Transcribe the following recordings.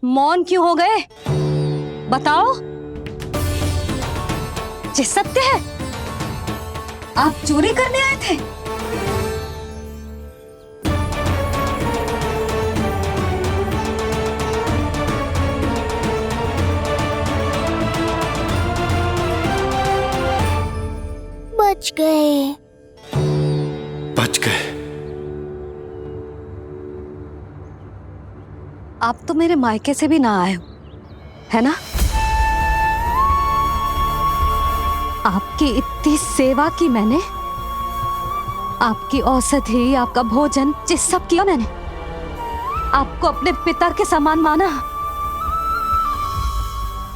मौन क्यों हो गए? बताओ। ये सत्य है? आप चोरी करने आए थे? बच गए। बच गए। आप तो मेरे मायके से भी ना आए हो, है ना? आपकी इतनी सेवा की मैंने, आपकी औषधि, आपका भोजन, ये सब किया मैंने। आपको अपने पिता के समान माना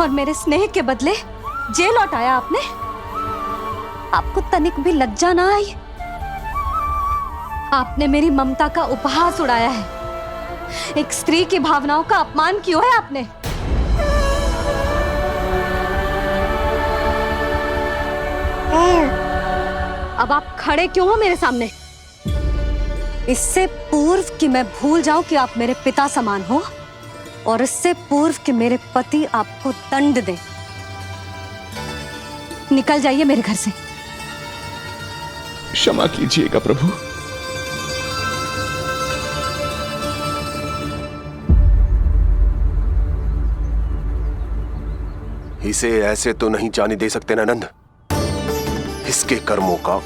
और मेरे स्नेह के बदले जेल लौटाया आपने। आपको तनिक भी लज्जा ना आई? आपने मेरी ममता का उपहास उड़ाया है। एक स्त्री की भावनाओं का अपमान किया है आपने। अब आप खड़े क्यों हो मेरे सामने? इससे पूर्व कि मैं भूल जाऊं कि आप मेरे पिता समान हो, और इससे पूर्व कि मेरे पति आपको दंड दें, निकल जाइए मेरे घर से। क्षमा कीजिएगा प्रभु। इसे ऐसे तो नहीं जाने दे सकते ना नंद। इसके कर्मों का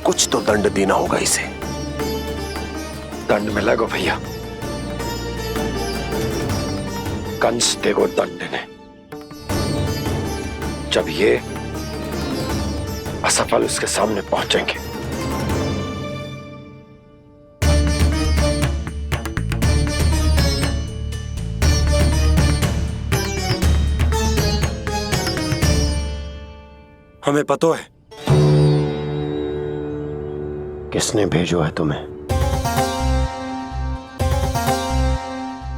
कुछ तो दंड देना होगा इसे। दंड मिलेगा भैया, कंस देगो दंड ने, जब ये असफल उसके सामने पहुंचेंगे। हमें पता है किसने भेजो है तुम्हें।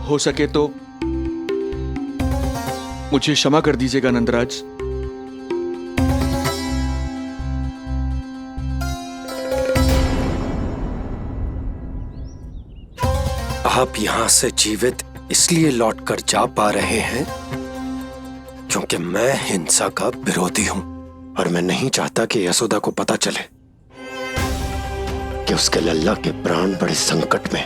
हो सके तो मुझे क्षमा कर दीजिएगा नंदराज। आप यहां से जीवित इसलिए लौटकर जा पा रहे हैं क्योंकि मैं हिंसा का विरोधी हूं, और मैं नहीं चाहता कि यशोदा को पता चले कि उसके लल्ला के प्राण बड़े संकट में।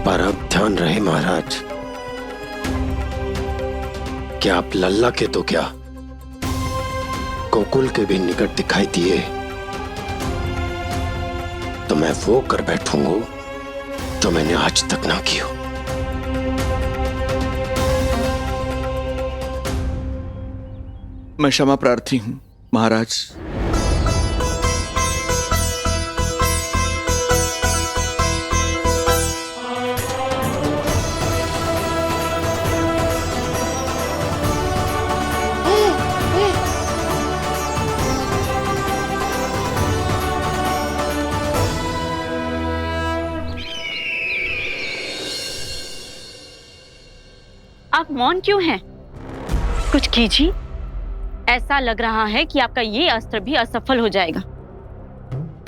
पर अब ध्यान रहे महाराज कि आप लल्ला के तो क्या, गोकुल के भी निकट दिखाई दिए तो मैं वो कर बैठूंगा जो मैंने आज तक ना की हो। मैं क्षमा प्रार्थी हूं महाराज। आप मौन क्यों हैं? कुछ कीजिए। ऐसा लग रहा है कि आपका ये अस्त्र भी असफल हो जाएगा।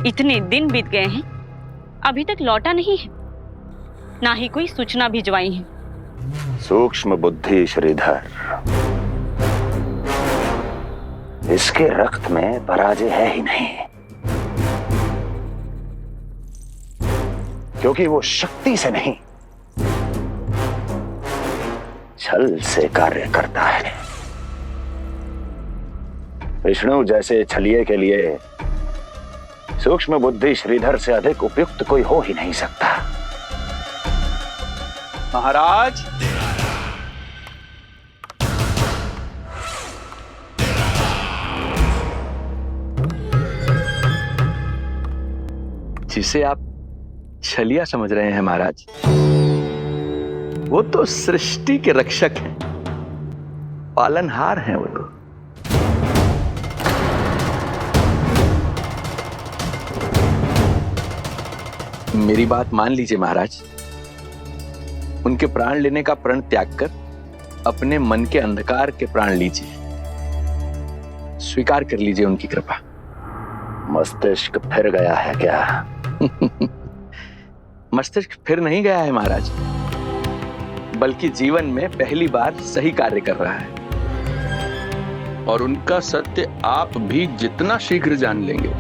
इतने दिन बीत गए हैं, अभी तक लौटा नहीं है, ना ही कोई सूचना भिजवाई है। सूक्ष्म बुद्धि श्रीधर, इसके रक्त में पराजय है ही नहीं, क्योंकि वो शक्ति से नहीं छल से कार्य करता है। विष्णु जैसे छलिए के लिए सूक्ष्म बुद्धि श्रीधर से अधिक उपयुक्त कोई हो ही नहीं सकता। महाराज, जिसे आप छलिया समझ रहे हैं महाराज, वो तो सृष्टि के रक्षक हैं, पालनहार हैं वो तो। मेरी बात मान लीजिए महाराज, उनके प्राण लेने का प्रण त्याग कर अपने मन के अंधकार के प्राण लीजिए, स्वीकार कर लीजिए उनकी कृपा। मस्तिष्क फिर गया है क्या? मस्तिष्क फिर नहीं गया है महाराज, बल्कि जीवन में पहली बार सही कार्य कर रहा है। और उनका सत्य आप भी जितना शीघ्र जान लेंगे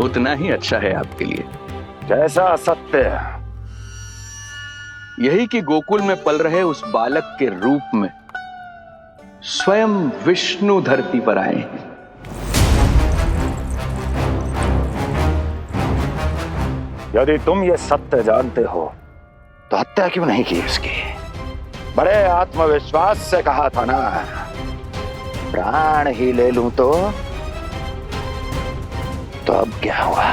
उतना ही अच्छा है आपके लिए। कैसा सत्य? यही कि गोकुल में पल रहे उस बालक के रूप में स्वयं विष्णु धरती पर आए हैं। यदि तुम ये सत्य जानते हो तो हत्या क्यों नहीं की उसकी? बड़े आत्मविश्वास से कहा था ना, प्राण ही ले लूं तो अब क्या हुआ?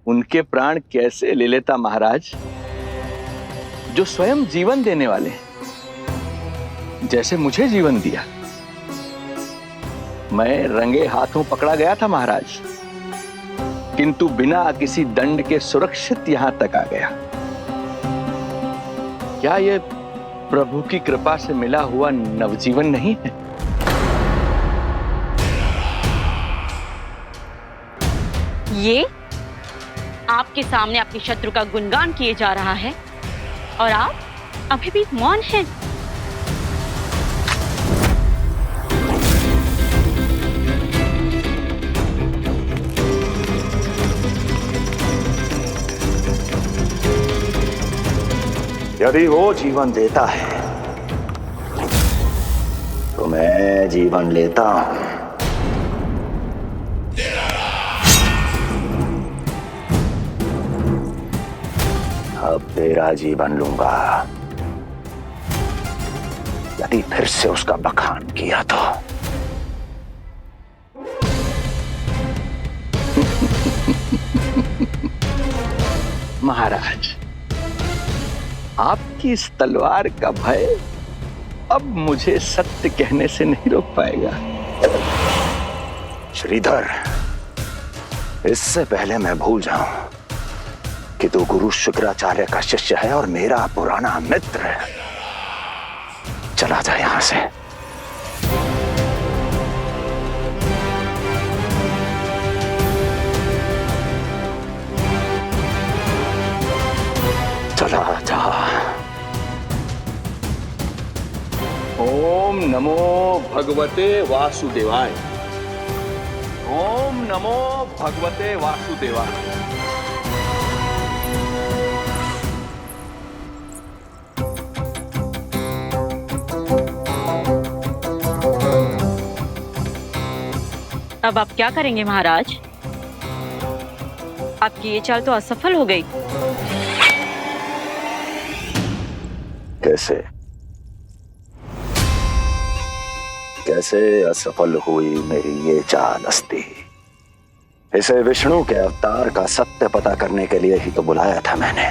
उनके प्राण कैसे ले लेता महाराज, जो स्वयं जीवन देने वाले हैं, जैसे मुझे जीवन दिया। मैं रंगे हाथों पकड़ा गया था महाराज, किंतु बिना किसी दंड के सुरक्षित यहां तक आ गया। क्या यह प्रभु की कृपा से मिला हुआ नवजीवन नहीं है? ये आपके सामने आपके शत्रु का गुणगान किए जा रहा है और आप अभी भी मौन हैं। यदि वो जीवन देता है तो मैं जीवन लेता हूं। अब तेरा जीवन लूंगा यदि फिर से उसका बखान किया तो। महाराज, आपकी इस तलवार का भय अब मुझे सत्य कहने से नहीं रोक पाएगा। श्रीधर, इससे पहले मैं भूल जाऊं कि तू गुरु शुक्राचार्य का शिष्य है और मेरा पुराना मित्र है, चला जा यहां से। चला जा। ओम नमो भगवते वासुदेवाय। ओम नमो भगवते वासुदेवाय। अब आप क्या करेंगे महाराज? आपकी ये चाल तो असफल हो गई। कैसे कैसे असफल हुई मेरी ये चाल अस्ति? इसे विष्णु के अवतार का सत्य पता करने के लिए ही तो बुलाया था मैंने,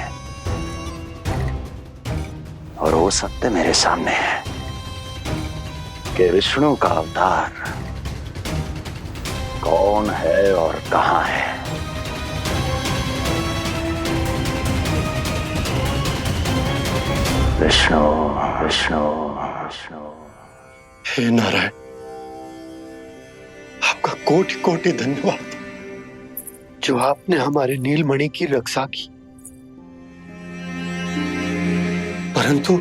और वो सत्य मेरे सामने है कि विष्णु का अवतार कौन है और कहां है। विष्णु विष्णु विष्णु। हे नारायण, आपका कोटि कोटि धन्यवाद जो आपने हमारे नीलमणि की रक्षा की। परंतु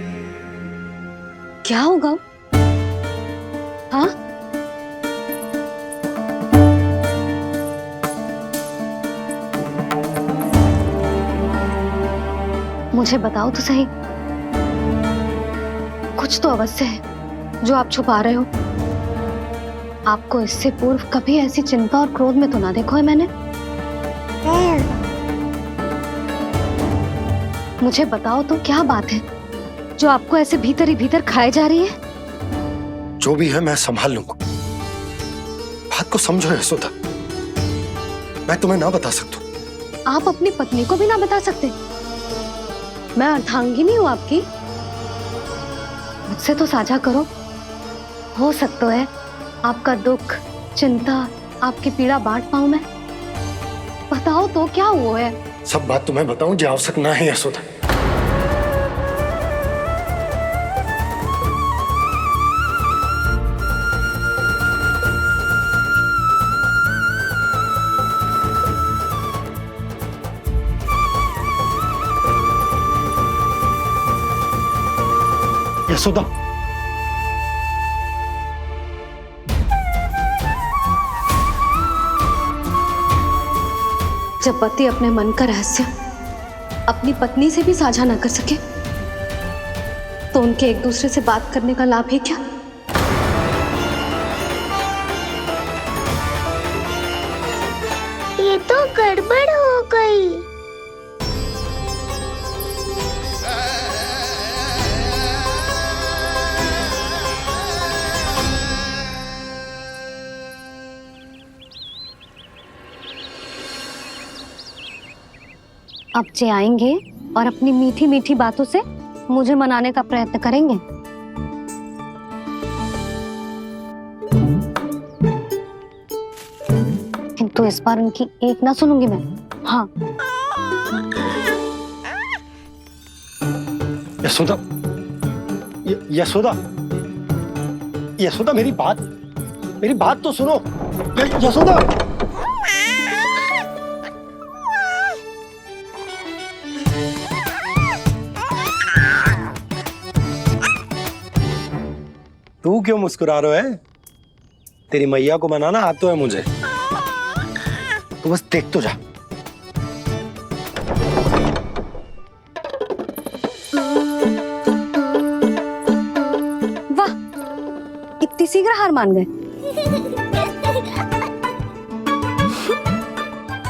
क्या होगा? हाँ, मुझे बताओ तो सही, कुछ तो अवश्य है जो आप छुपा रहे हो। आपको इससे पूर्व कभी ऐसी चिंता और क्रोध में तो ना देखो है मैंने। मुझे बताओ तो क्या बात है जो आपको ऐसे भीतर ही भीतर खाए जा रही है? जो भी है मैं संभाल लूंगा। बात को समझो यशोदा, मैं तुम्हें ना बता सकता। आप अपनी पत्नी को भी ना बता सकते? मैं अर्धांगिनी हूँ आपकी, मुझसे तो साझा करो। हो सकता है आपका दुख, चिंता, आपकी पीड़ा बांट पाऊं मैं। बताओ तो क्या हुआ है? सब बात तुम्हें बताऊं जो आवश्यक ना है यशोदा। यशोदा, जब पति अपने मन का रहस्य अपनी पत्नी से भी साझा न कर सके तो उनके एक दूसरे से बात करने का लाभ है क्या? ये तो गड़बड़ हो गई। अब जे आएंगे और अपनी मीठी मीठी बातों से मुझे मनाने का प्रयत्न करेंगे। किंतु इस बार उनकी एक ना सुनूंगी मैं। हाँ, यशोदा, यशोदा, यशोदा, मेरी बात तो सुनो। यशोदा, तू क्यों मुस्कुरा रहे है? तेरी मैया को मनाना आता है मुझे, तू बस देख तो जा। वाह, इतनी शीघ्र हार मान गए।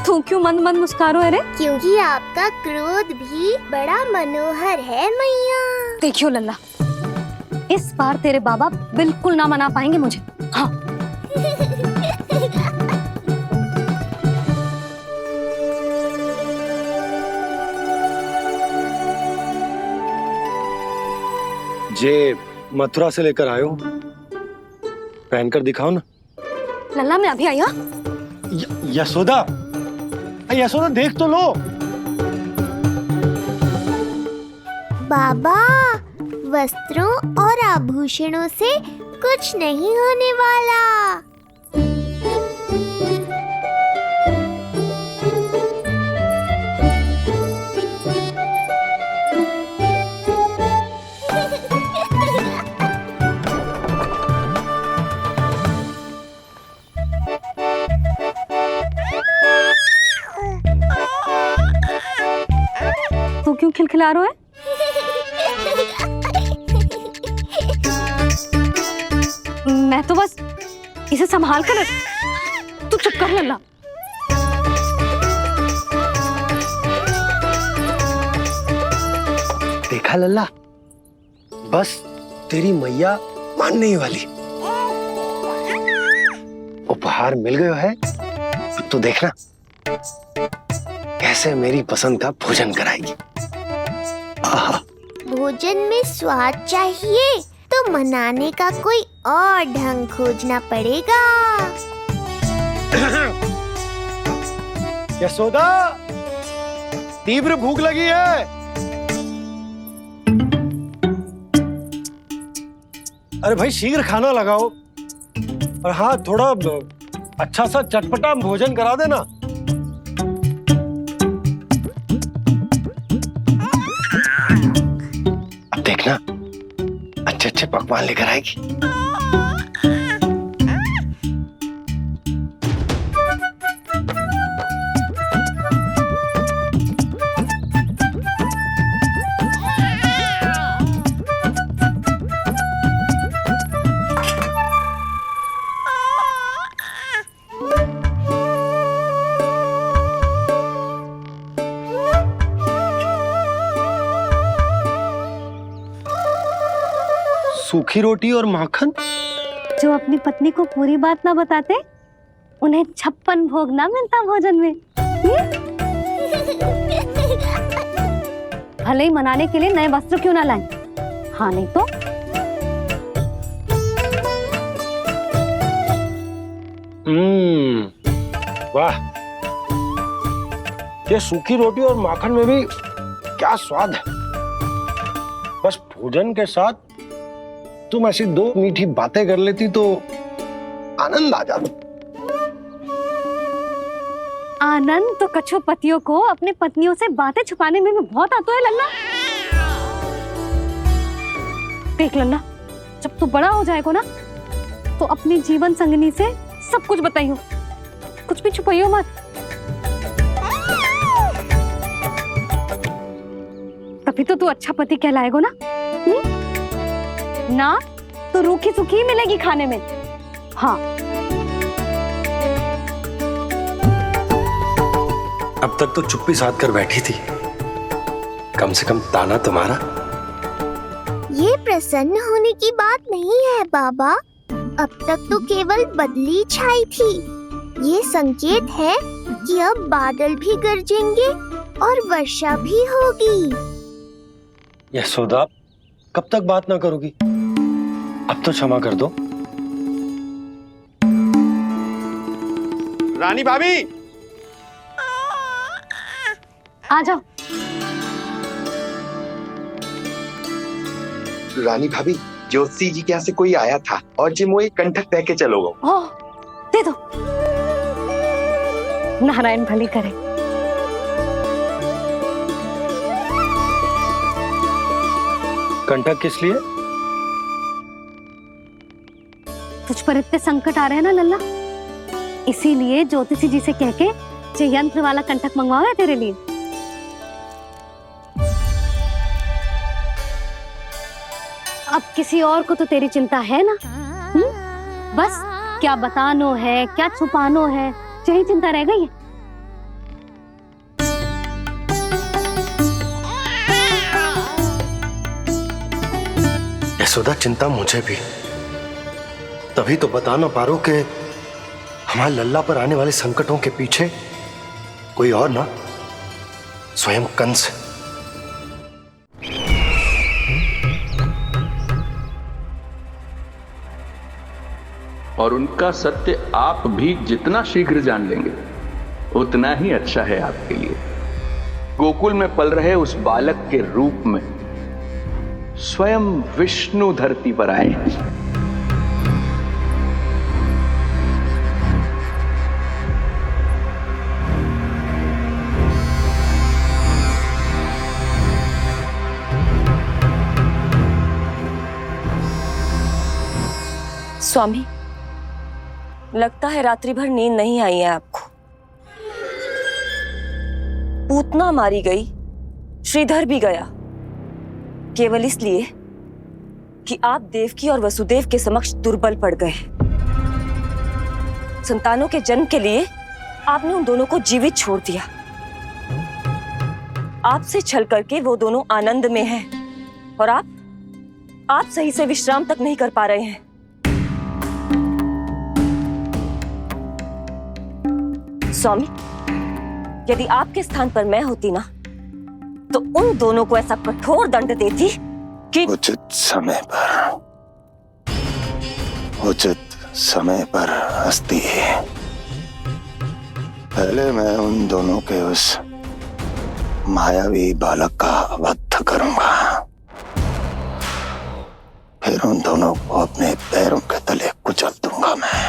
तू क्यों मंद मंद मुस्कुरा रहे रे? क्योंकि आपका क्रोध भी बड़ा मनोहर है मैया। देखियो लल्ला, इस बार तेरे बाबा बिल्कुल ना मना पाएंगे मुझे। हाँ, जे मथुरा से लेकर आयो, पहनकर दिखाओ ना। लल्ला मैं अभी आई। हाँ, यशोदा, यशोदा देख तो लो। बाबा, वस्त्रों और आभूषणों से कुछ नहीं होने वाला। तू क्यों खिलखिला रहा है? मैं तो बस इसे संभाल कर तू चुप कर लल्ला। देखा लल्ला, बस तेरी मैया मानने ही वाली। उपहार मिल गया है, अब तो देखना कैसे मेरी पसंद का भोजन कराएगी। आहा, भोजन में स्वाद चाहिए तो मनाने का कोई और ढंग खोजना पड़ेगा। यशोदा, तीव्र भूख लगी है। अरे भाई शीघ्र खाना लगाओ, और हाँ थोड़ा अच्छा सा चटपटा भोजन करा देना। अब देखना अच्छे अच्छे पकवान लेकर आएगी। सूखी रोटी और माखन। जो अपनी पत्नी को पूरी बात ना बताते उन्हें 56 भोग ना मिलता भोजन में। भले ही मनाने के लिए नए वस्त्र क्यों ना लाएं, हाँ नहीं तो वाह, ये सूखी रोटी और माखन में भी क्या स्वाद है। बस भोजन के साथ तुम ऐसी दो मीठी बातें कर लेती तो आनंद आ जाता। आनंद तो कछुआ पतियों को अपने पत्नियों से बातें छुपाने में भी बहुत आता है लल्ला। देख लल्ला, जब तू बड़ा हो जाएगा ना तो अपनी जीवन संगनी से सब कुछ बताइयो, कुछ भी छुपाइयो मत। तभी तो तू अच्छा पति कहलाएगा ना। ना तो रूखी सूखी मिलेगी खाने में। हाँ, अब तक तो चुप्पी साध कर बैठी थी, कम से कम ताना तुम्हारा। ये प्रसन्न होने की बात नहीं है बाबा, अब तक तो केवल बदली छाई थी। ये संकेत है कि अब बादल भी गरजेंगे और वर्षा भी होगी। यशोदा, कब तक बात ना करोगी? अब तो क्षमा कर दो। रानी भाभी, आ जाओ। रानी भाभी, ज्योति जी के यहाँ से कोई आया था और जी मुझे कंठक दे के चलो गो। ओह, दे दो। नारायण भली करे। कंठक किस लिए? तुझ पर इतने संकट आ रहे हैं ना लल्ला, इसीलिए ज्योतिषी जी से कह के जो यंत्र वाला कंठक मंगवाओ है तेरे लिए। अब किसी और को तो तेरी चिंता है ना? बस क्या बतानो है, क्या छुपानो है, यही चिंता रह गई है। यशोदा, चिंता मुझे भी, तभी तो बता ना पा रहा हूं कि हमारे लल्ला पर आने वाले संकटों के पीछे कोई और ना, स्वयं कंस। और उनका सत्य आप भी जितना शीघ्र जान लेंगे उतना ही अच्छा है आपके लिए। गोकुल में पल रहे उस बालक के रूप में स्वयं विष्णु धरती पर आए। स्वामी, लगता है रात्रि भर नींद नहीं आई है आपको। पूतना मारी गई, श्रीधर भी गया, केवल इसलिए कि आप देवकी और वसुदेव के समक्ष दुर्बल पड़ गए। संतानों के जन्म के लिए आपने उन दोनों को जीवित छोड़ दिया। आपसे छल करके वो दोनों आनंद में हैं और आप सही से विश्राम तक नहीं कर पा रहे हैं। स्वामी, यदि आपके स्थान पर मैं होती ना तो उन दोनों को ऐसा कठोर दंड देती कि उचित समय पर हस्ती। पहले मैं उन दोनों के उस मायावी बालक का वध करूंगा, फिर उन दोनों को अपने पैरों के तले कुचल दूंगा मैं।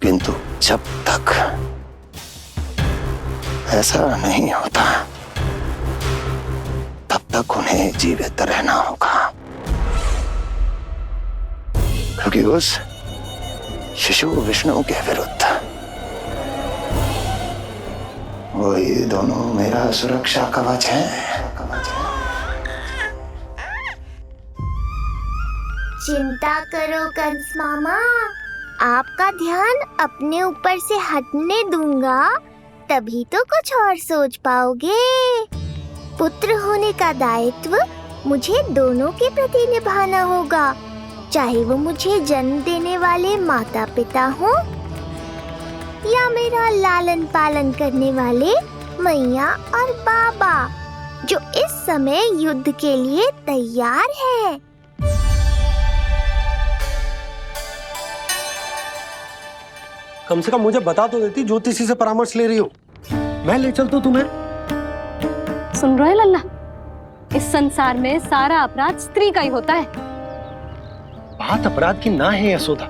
किंतु जब तक ऐसा नहीं होता तब तक उन्हें जीवित रहना होगा, क्योंकि उस शिशु विष्णु के विरुद्ध वही दोनों मेरा सुरक्षा कवच है। चिंता करो कंस मामा, आपका ध्यान अपने ऊपर से हटने दूंगा, तभी तो कुछ और सोच पाओगे। पुत्र होने का दायित्व मुझे दोनों के प्रति निभाना होगा, चाहे वो मुझे जन्म देने वाले माता पिता हों या मेरा लालन पालन करने वाले मैया और बाबा, जो इस समय युद्ध के लिए तैयार है। कम से कम मुझे बता तो देती, ज्योतिषी से परामर्श ले रही हो, मैं ले चलता तुम्हें। सुन रहे लल्ला, इस संसार में सारा अपराध स्त्री का ही होता है। बात अपराध की ना है यशोदा,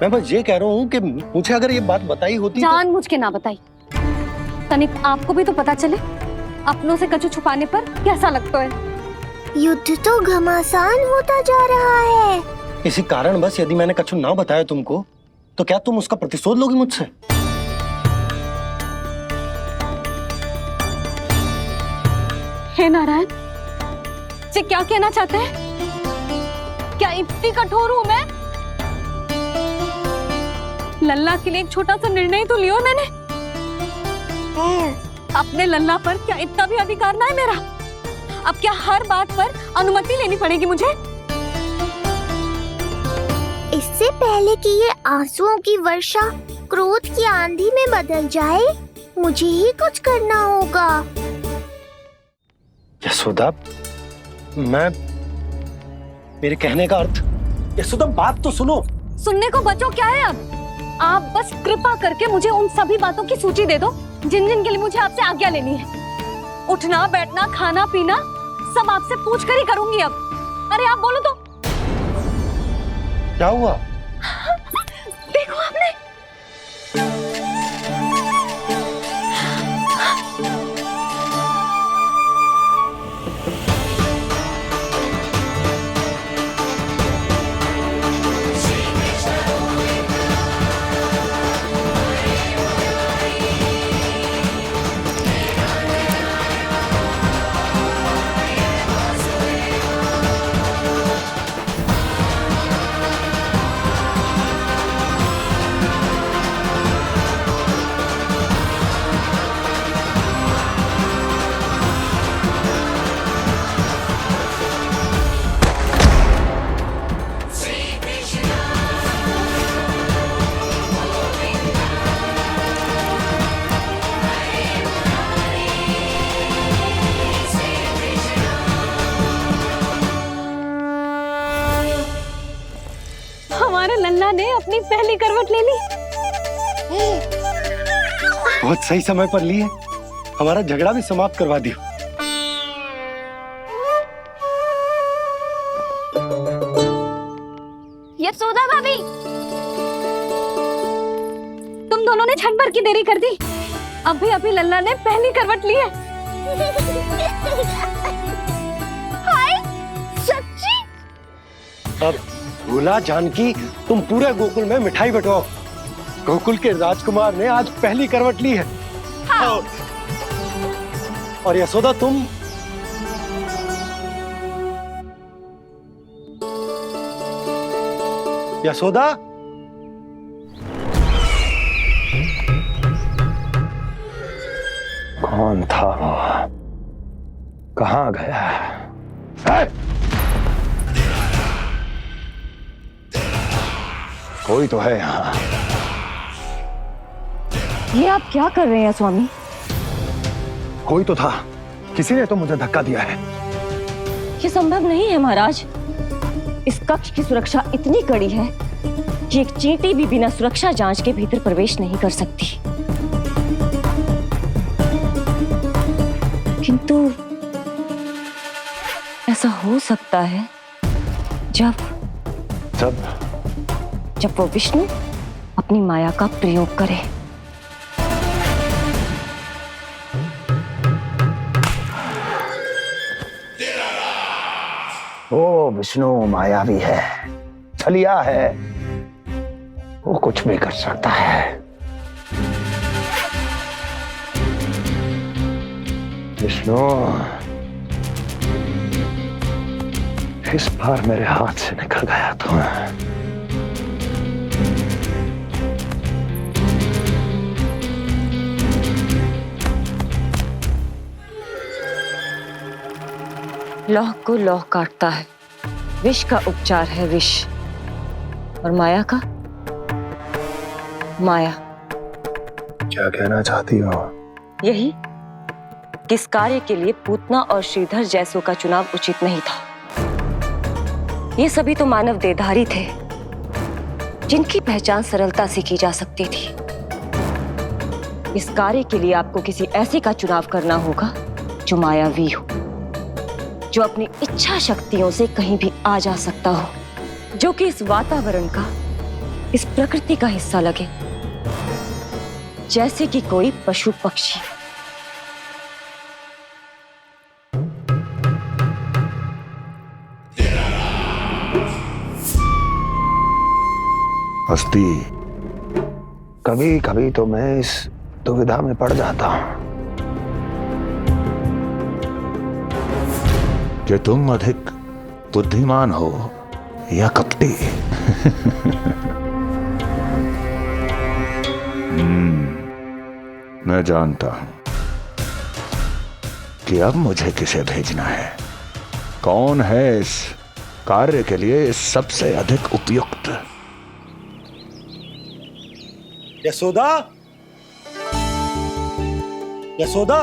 मैं बस ये कह रहा हूँ कि मुझे अगर ये बात बताई होती जानबूझ के ना बताई। तनिक आपको भी तो पता चले अपनों से कछु छुपाने पर कैसा लगता है। युद्ध तो घमासान होता जा रहा है। इसी कारण बस यदि मैंने कछु ना बताया तुमको तो क्या तुम उसका प्रतिशोध लोगी मुझसे? हे नारायण, जी क्या कहना चाहते हैं? क्या इतनी कठोर हूं मैं? लल्ला के लिए एक छोटा सा निर्णय तो लियो मैंने। अपने लल्ला पर क्या इतना भी अधिकार ना है मेरा? अब क्या हर बात पर अनुमति लेनी पड़ेगी मुझे? इससे पहले कि ये आंसुओं की वर्षा क्रोध की आंधी में बदल जाए, मुझे ही कुछ करना होगा। यशोदा, मेरे कहने का अर्थ। यशोदा, बात तो सुनो। सुनने को बचो क्या है अब? आप बस कृपा करके मुझे उन सभी बातों की सूची दे दो जिन जिन के लिए मुझे आपसे आज्ञा लेनी है। उठना, बैठना, खाना, पीना सब आपसे पूछ कर ही करूंगी अब। अरे आप बोलो तो। क्या हुआ? देखो आपने। हमारे लल्ला ने अपनी पहली करवट ले ली। बहुत सही समय पर ली है। हमारा झगड़ा भी समाप्त करवा दियो। यशोदा भाभी, तुम दोनों ने क्षण भर की देरी कर दी। अभी अभी लल्ला ने पहली करवट ली है। हाय, सच्ची? अब भूला जानकी, तुम पूरे गोकुल में मिठाई बंटवाओ। गोकुल के राजकुमार ने आज पहली करवट ली है। हाँ। और यशोदा, तुम यशोदा, कौन था वो? कहाँ गया? है? कोई तो है यहाँ। ये आप क्या कर रहे हैं स्वामी? कोई तो था, किसी ने तो मुझे धक्का दिया है। ये संभव नहीं है महाराज। इस कक्ष की सुरक्षा इतनी कड़ी है कि एक चींटी भी बिना सुरक्षा जांच के भीतर प्रवेश नहीं कर सकती। किंतु ऐसा हो सकता है जब वो विष्णु अपनी माया का प्रयोग करे। ओ विष्णु मायावी है, छलिया है, वो कुछ भी कर सकता है। विष्णु, इस बार मेरे हाथ से निकल गया तो लौह को लौह काटता है। विष का उपचार है विष, और माया का माया। क्या कहना चाहती हो? यही कि इस कार्य के लिए पूतना और श्रीधर जैसों का चुनाव उचित नहीं था। ये सभी तो मानव देहधारी थे जिनकी पहचान सरलता से की जा सकती थी। इस कार्य के लिए आपको किसी ऐसे का चुनाव करना होगा जो मायावी हो, जो अपनी इच्छा शक्तियों से कहीं भी आ जा सकता हो, जो कि इस वातावरण का, इस प्रकृति का हिस्सा लगे, जैसे कि कोई पशु पक्षी। हस्ती, कभी कभी तो मैं इस दुविधा में पड़ जाता हूं कि तुम अधिक बुद्धिमान हो या कपटी। मैं जानता हूं कि अब मुझे किसे भेजना है, कौन है इस कार्य के लिए सबसे अधिक उपयुक्त। यशोदा, यशोदा,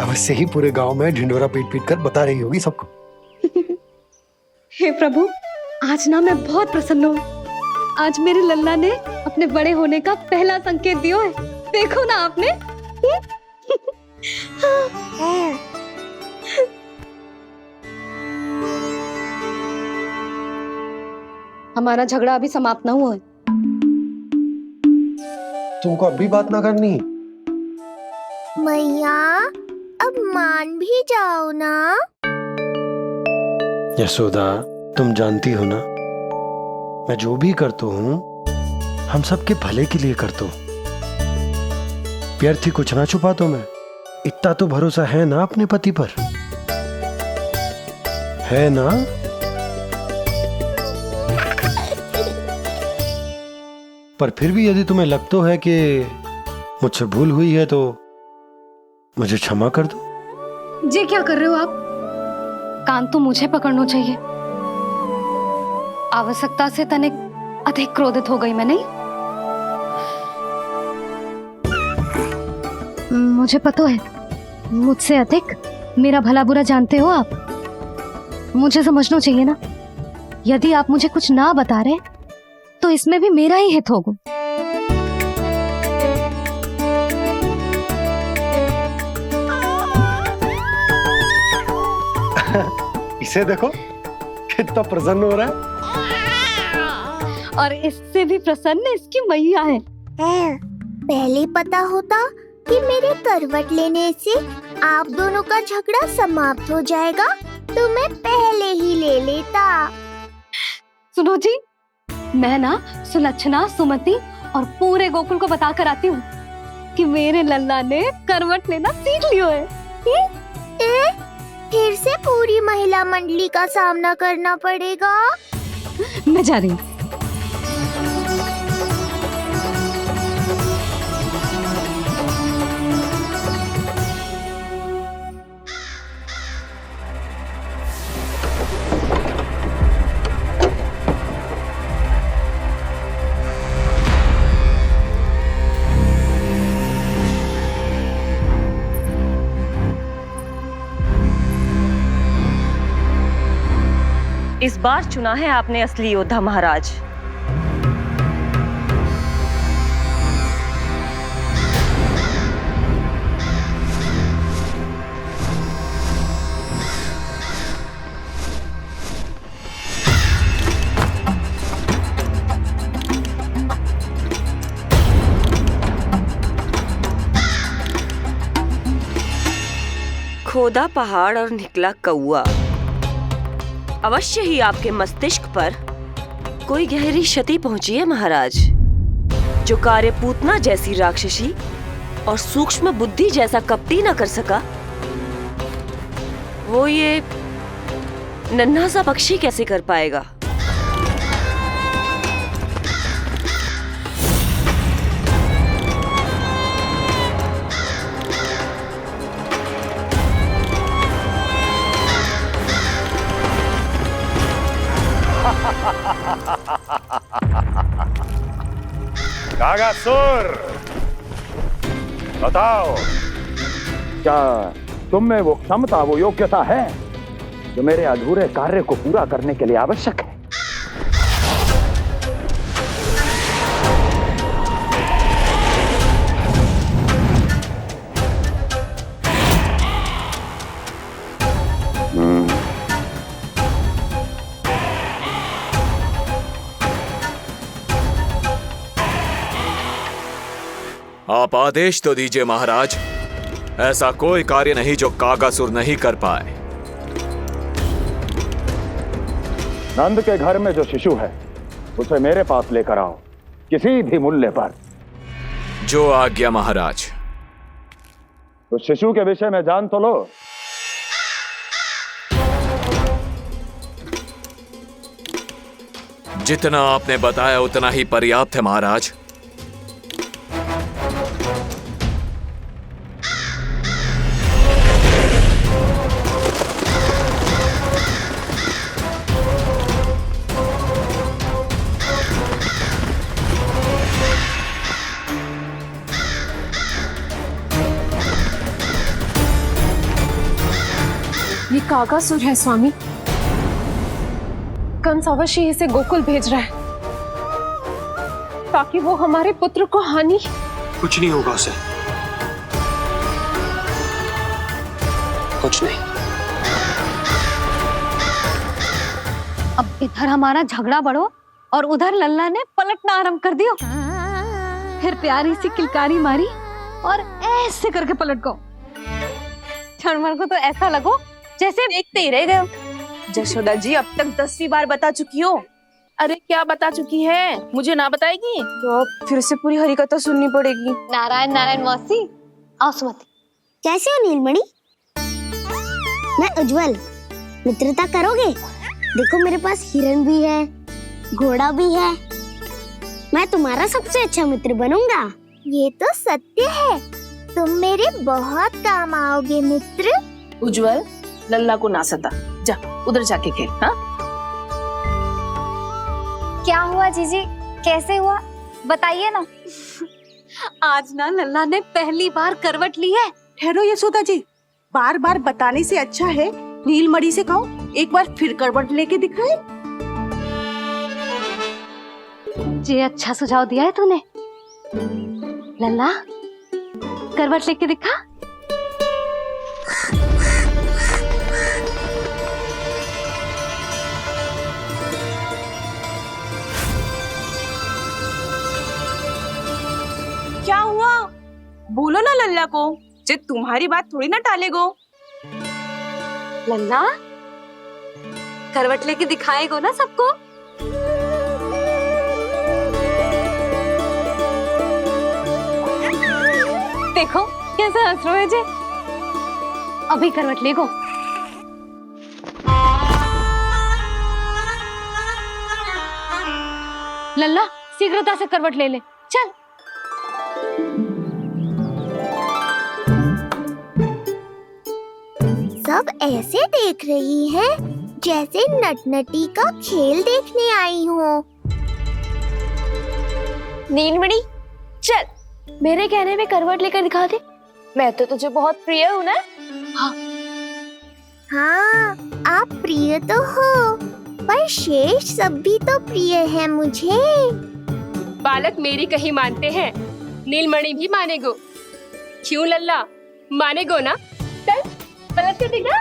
अवश्य ही पूरे गांव में ढिंडोरा पीट पीट कर बता रही होगी सबको। हे प्रभु, आज ना मैं बहुत प्रसन्न हूँ। आज मेरे लल्ला ने अपने बड़े होने का पहला संकेत दिया है। देखो ना आपने। हमारा झगड़ा अभी समाप्त ना हुआ है। तुमको अब भी बात ना करनी? मैया, अब मान भी जाओ ना। यशोदा, तुम जानती हो ना, मैं जो भी करता हूँ हम सबके भले के लिए करता हूँ। व्यर्थ ही कुछ ना छुपा तो मैं। इतना तो भरोसा है ना अपने पति पर, है ना? पर फिर भी यदि तुम्हें लगता है कि मुझसे भूल हुई है तो मुझे क्षमा कर दो। जी क्या कर रहे हो आप? कान तो मुझे पकड़ना चाहिए। आवश्यकता से तनिक अधिक क्रोधित हो गई मैं, नहीं? मुझे पता है, मुझसे अधिक मेरा भला बुरा जानते हो आप। मुझे समझना चाहिए ना, यदि आप मुझे कुछ ना बता रहे तो इसमें भी मेरा ही हित होगा। इसे देखो कितना प्रसन्न हो रहा है। और इससे भी प्रसन्न इसकी मैया है। पहले पता होता कि मेरे करवट लेने से आप दोनों का झगड़ा समाप्त हो जाएगा तो मैं पहले ही ले लेता। सुनो जी, मैं ना सुलक्षणा, सुमति और पूरे गोकुल को बता कर आती हूँ कि मेरे लल्ला ने करवट लेना सीख लियो है। फिर से पूरी महिला मंडली का सामना करना पड़ेगा। मैं जा रही हूँ। इस बार चुना है आपने असली योद्धा महाराज। खोदा पहाड़ और निकला कौआ। अवश्य ही आपके मस्तिष्क पर कोई गहरी क्षति पहुंची है महाराज। जो कार्य पूतना जैसी राक्षसी और सूक्ष्म बुद्धि जैसा कपटी न कर सका, वो ये नन्हा सा पक्षी कैसे कर पाएगा? कागासुर, बताओ, क्या तुम में वो क्षमता, वो योग्यता है जो मेरे अधूरे कार्य को पूरा करने के लिए आवश्यक है? आप आदेश तो दीजिए महाराज। ऐसा कोई कार्य नहीं जो कागासुर नहीं कर पाए। नंद के घर में जो शिशु है उसे मेरे पास लेकर आओ, किसी भी मूल्य पर। जो आज्ञा महाराज। तो शिशु के विषय में जान तो लो। जितना आपने बताया उतना ही पर्याप्त है महाराज। ये कागासुर है स्वामी। कंस अवश्य इसे गोकुल भेज रहा है ताकि वो हमारे पुत्र को हानि। कुछ नहीं होगा उसे, कुछ नहीं। अब इधर हमारा झगड़ा बढ़ो और उधर लल्ला ने पलटना आरंभ कर दियो। फिर प्यारी सी किलकारी मारी और ऐसे करके पलट गो। क्षणभर को तो ऐसा लगो जैसे देखते ही रह गए। जशोदा जी अब तक 10वीं बार बता चुकी हो। अरे क्या बता चुकी है, मुझे ना बताएगी? तो अब फिर से पूरी हरिकथा सुननी पड़ेगी। नारायण नारायण मौसी, आओ सुमति। कैसे हो नीलमणि? मैं उज्जवल, मित्रता करोगे? देखो मेरे पास हिरन भी है, घोड़ा भी है। मैं तुम्हारा सबसे अच्छा मित्र बनूंगा। ये तो सत्य है, तुम मेरे बहुत काम आओगे मित्र। उज्जवल, लल्ला को ना सता, जा उधर जाके खेल। हाँ, क्या हुआ जीजी, कैसे हुआ बताइए ना। आज ना लल्ला ने पहली बार करवट ली है। ठहरो यशोदा जी, बार बार बताने से अच्छा है नीलमणि से कहो एक बार फिर करवट लेके दिखाए। ये अच्छा सुझाव दिया है तूने। लल्ला करवट लेके दिखा। क्या हुआ? बोलो ना लल्ला को, जे तुम्हारी बात थोड़ी ना टालेगो। लल्ला करवट लेके दिखाएगो ना सबको। देखो कैसे हंस रहे जे। अभी करवट लेगो। लल्ला शीघ्रता से करवट ले ले, चल। सब ऐसे देख रही है जैसे नटनटी का खेल देखने आई हो। नीलमणि चल, मेरे कहने में करवट लेकर दिखा दे। मैं तो तुझे बहुत प्रिय हूँ ना। हाँ, आप प्रिय तो हो, पर शेष सब भी तो प्रिय है मुझे। बालक मेरी कहीं मानते हैं, नीलमणि भी मानेगो। क्यों लल्ला, मानेगो ना? चल पलट के दिखा।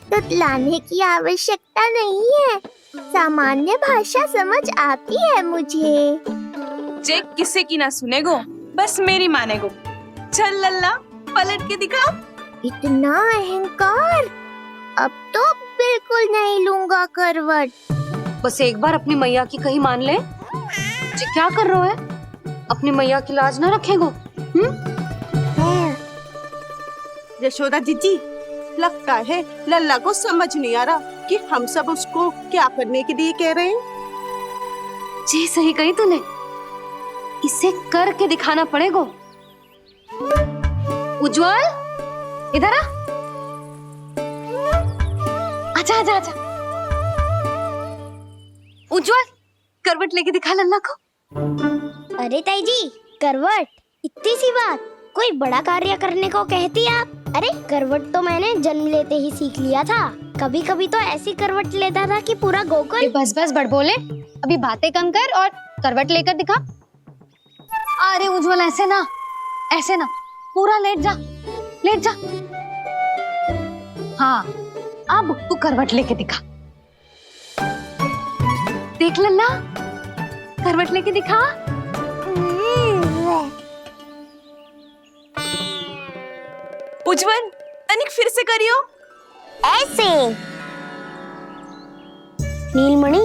तुतलाने की आवश्यकता नहीं है, सामान्य भाषा समझ आती है मुझे। जे किसी की ना सुनेगो, बस मेरी मानेगो। चल लल्ला पलट के दिखा। इतना अहंकार, अब तो बिल्कुल नहीं लूंगा करवट। बस एक बार अपनी मैया की कहीं मान ले। जी क्या कर रहे हो? अपनी मैया की लाज ना रखेगो। यशोदा जीजी, लगता है लल्ला को समझ नहीं आ रहा कि हम सब उसको क्या करने के लिए कह रहे हैं। जी सही कही तूने, इसे करके दिखाना पड़ेगा। उज्जवल इधर आ। आजा आजा आजा। उज्जवल करवट लेके दिखा लल्ला को। अरे ताई जी, करवट? इतनी सी बात, कोई बड़ा कार्य करने को कहती आप? अरे करवट तो मैंने जन्म लेते ही सीख लिया था। कभी कभी तो ऐसी करवट लेता था कि पूरा गोकुल। बस बस बड़ बोले, अभी बातें कम कर और करवट लेकर दिखा। अरे उज्जवल ऐसे ना, ऐसे ना, पूरा लेट जा, लेट जा। हाँ अब तू करवट लेके दिखा। देख लल्ला, करवट लेके दिखा। उज्जवल तनिक फिर से करियो। ऐसे नीलमणि,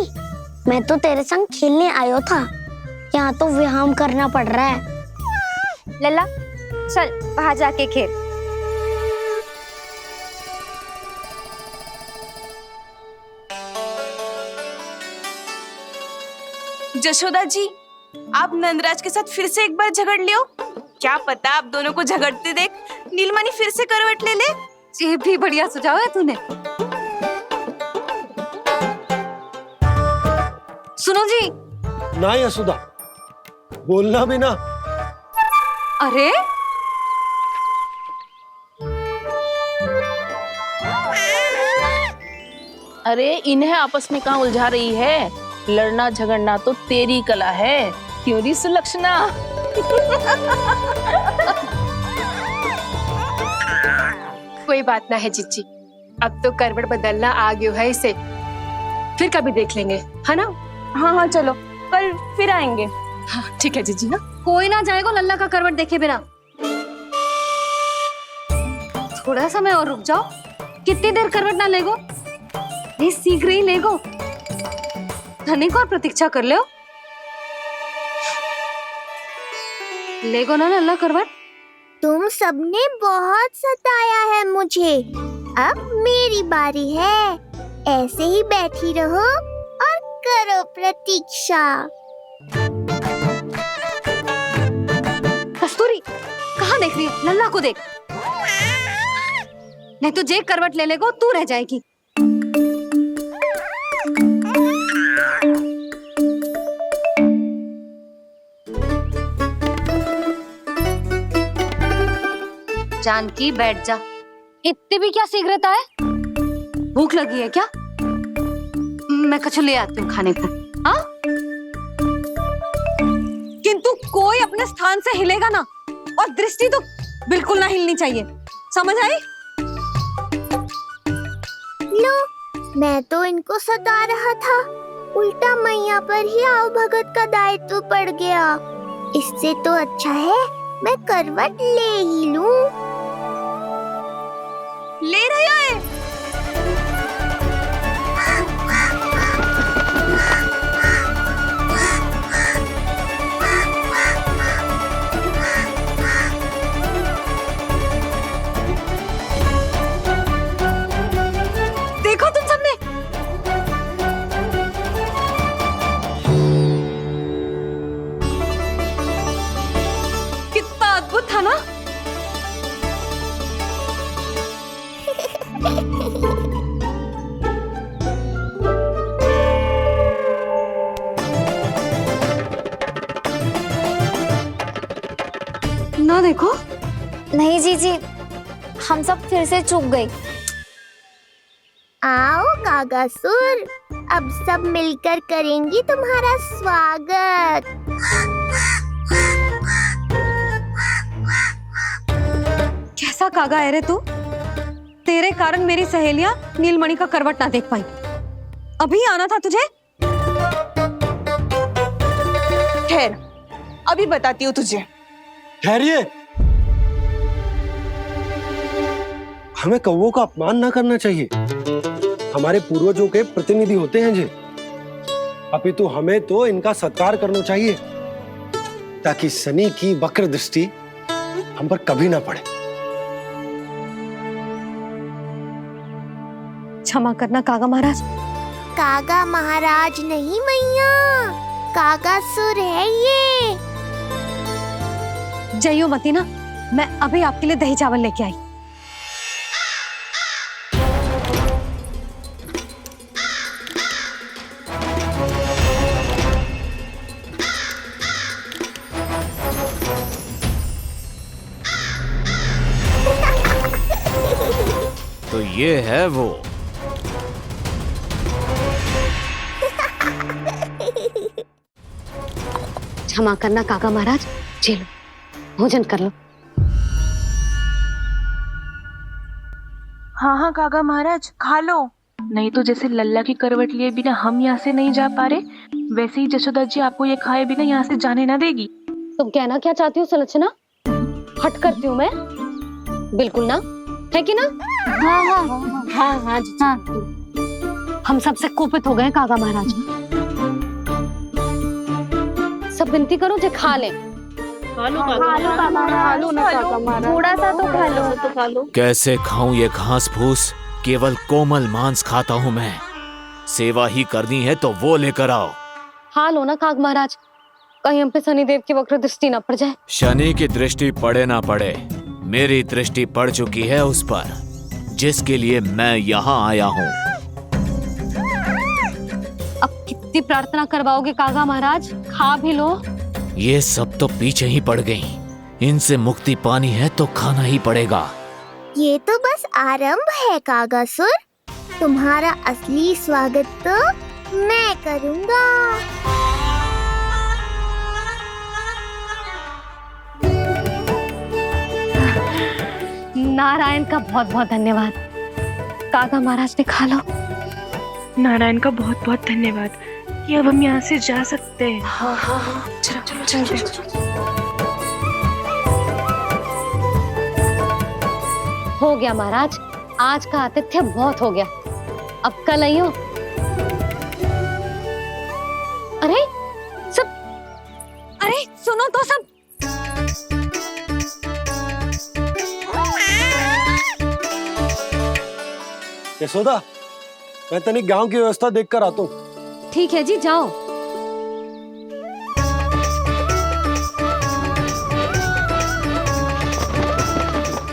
मैं तो तेरे संग खेलने आयो था, यहाँ तो व्यायाम करना पड़ रहा है। लल्ला चल बाहर जाके खेल। जशोदा जी, आप नंदराज के साथ फिर से एक बार झगड़ लियो। क्या पता आप दोनों को झगड़ते देख नीलमणि फिर से करवट ले ले। ये भी बढ़िया सुझाव है तूने। सुनो जी। ना यशोदा, बोलना भी ना। अरे अरे इन्हें आपस में कहाँ उलझा रही है? लड़ना झगड़ना तो तेरी कला है, क्यों री सुलक्षणा? कोई बात ना है जीजी, अब तो करवट बदलना आ गयो है इसे, फिर कभी देख लेंगे, है ना? हाँ हाँ चलो, कल फिर आएंगे। हाँ ठीक है जीजी। हाँ कोई ना जाएगा लल्ला का करवट देखे बिना। थोड़ा समय और रुक जाओ। कितनी देर करवट ना लेगो? ये शीघ्र ही लेगो। धनिक और प्रतीक्षा कर लो। लेगो ना लल्ला करवट। तुम सबने बहुत सताया है मुझे, अब मेरी बारी है। ऐसे ही बैठी रहो और करो प्रतीक्षा। कस्तूरी कहाँ देख रही है? लल्ला को देख, नहीं तो जे करवट ले लेगो तू रह जाएगी। जानकी बैठ जा। इतनी भी क्या शीघ्रता है? भूख लगी है क्या? मैं कछु ले आती हूँ खाने को। हाँ? किंतु कोई अपने स्थान से हिलेगा ना, और दृष्टि तो बिल्कुल ना हिलनी चाहिए, समझ आई? लो, मैं तो इनको सता रहा था, उल्टा मैया पर ही आओ भगत का दायित्व पड़ गया। इससे तो अच्छा है मैं करवट ले ही लूं। ले रहे हो? देखो तुम सबने, कितना अद्भुत था ना? ना देखो। नहीं जीजी, हम सब फिर से चूक गए। आओ कागासुर, अब सब मिलकर करेंगी तुम्हारा स्वागत। कैसा कागा है रे तू? तेरे कारण मेरी सहेलियां नीलमणि का करवट ना देख पाई। अभी आना था तुझे। ठहर, अभी बताती हूँ तुझे। ठहरिए, हमें कौवों का अपमान ना करना चाहिए। हमारे पूर्वजों के प्रतिनिधि होते हैं जी। अपितु हमें तो इनका सत्कार करना चाहिए, ताकि शनि की वक्र दृष्टि हम पर कभी ना पड़े। क्षमा करना कागा महाराज। कागा महाराज नहीं मैया, कागासुर है ये। जइयो मती ना, मैं अभी आपके लिए दही चावल लेके आई। तो ये है वो। क्षमा करना काका महाराज, चलो भोजन कर लो। हाँ हाँ काका महाराज, खा लो। नहीं तो जैसे लल्ला की करवट लिए बिना हम यहाँ से नहीं जा पा रहे, वैसे ही जशोदा जी आपको ये खाए बिना यहाँ से जाने ना देगी। तुम कहना क्या चाहती हो सुलक्षणा? हट करती हूँ मैं? बिल्कुल ना, है कि ना? हाँ हाँ हाँ हाँ हाँ। हम सबसे कुपित हो गए कागा महाराज। सब विनती करो जो खा ले। थोड़ा सा तो खा लो। कैसे खाऊं ये घास फूस? केवल कोमल मांस खाता हूं मैं। सेवा ही करनी है तो वो लेकर आओ। खा लो ना काग महाराज, कहीं हम पे शनिदेव की वक्र दृष्टि ना पड़ जाए। शनि की दृष्टि पड़े ना पड़े, मेरी दृष्टि पड़ चुकी है उस पर जिसके लिए मैं यहाँ आया हूँ। अब कितनी प्रार्थना करवाओगे कागा महाराज, खा भी लो। ये सब तो पीछे ही पड़ गई, इनसे मुक्ति पानी है तो खाना ही पड़ेगा। ये तो बस आरंभ है कागासुर, तुम्हारा असली स्वागत तो मैं करूँगा। नारायण का बहुत बहुत धन्यवाद। कागा महाराज ने खा लो। नारायण का बहुत बहुत धन्यवाद कि अब हम यहाँ से जा सकते हैं। चलो। हो गया महाराज, आज का आतिथ्य बहुत हो गया, अब कल आइयो। अरे सुनो तो सब। यशोदा, मैं तनिक गांव की व्यवस्था देखकर आता हूँ। ठीक है जी, जाओ।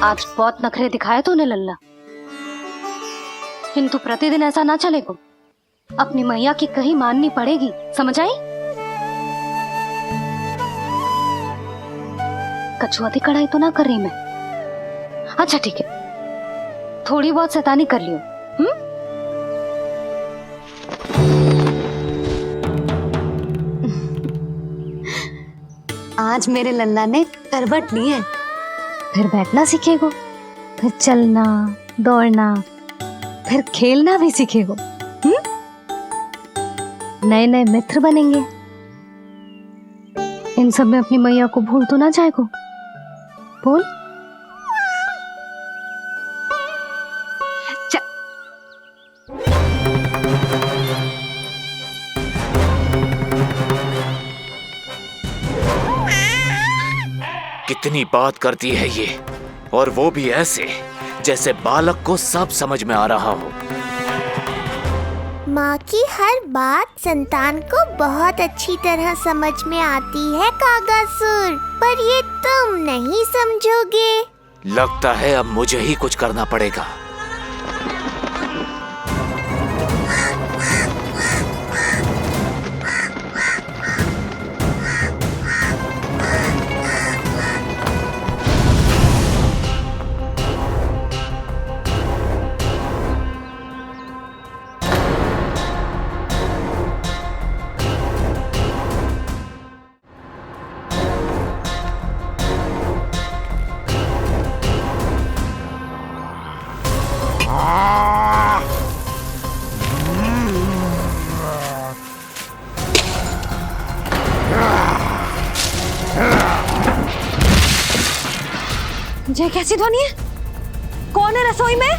आज बहुत नखरे दिखाए तूने लल्ला, किंतु प्रतिदिन ऐसा ना चलेगा। अपनी मैया की कहीं माननी पड़ेगी, समझ आई? कछुआती कढ़ाई तो ना कर रही मैं। अच्छा ठीक है, थोड़ी बहुत शैतानी कर लियो। आज मेरे लल्ला ने करवट ली है, फिर बैठना सीखेगो, फिर चलना दौड़ना, फिर खेलना भी सीखेगो। नए नए मित्र बनेंगे। इन सब में अपनी मैया को भूल तो ना जाएगो। बोल। कितनी बात करती है ये, और वो भी ऐसे जैसे बालक को सब समझ में आ रहा हो। माँ की हर बात संतान को बहुत अच्छी तरह समझ में आती है कागासुर, पर ये तुम नहीं समझोगे। लगता है अब मुझे ही कुछ करना पड़ेगा। ये कैसी ध्वनि है? कौन है रसोई में?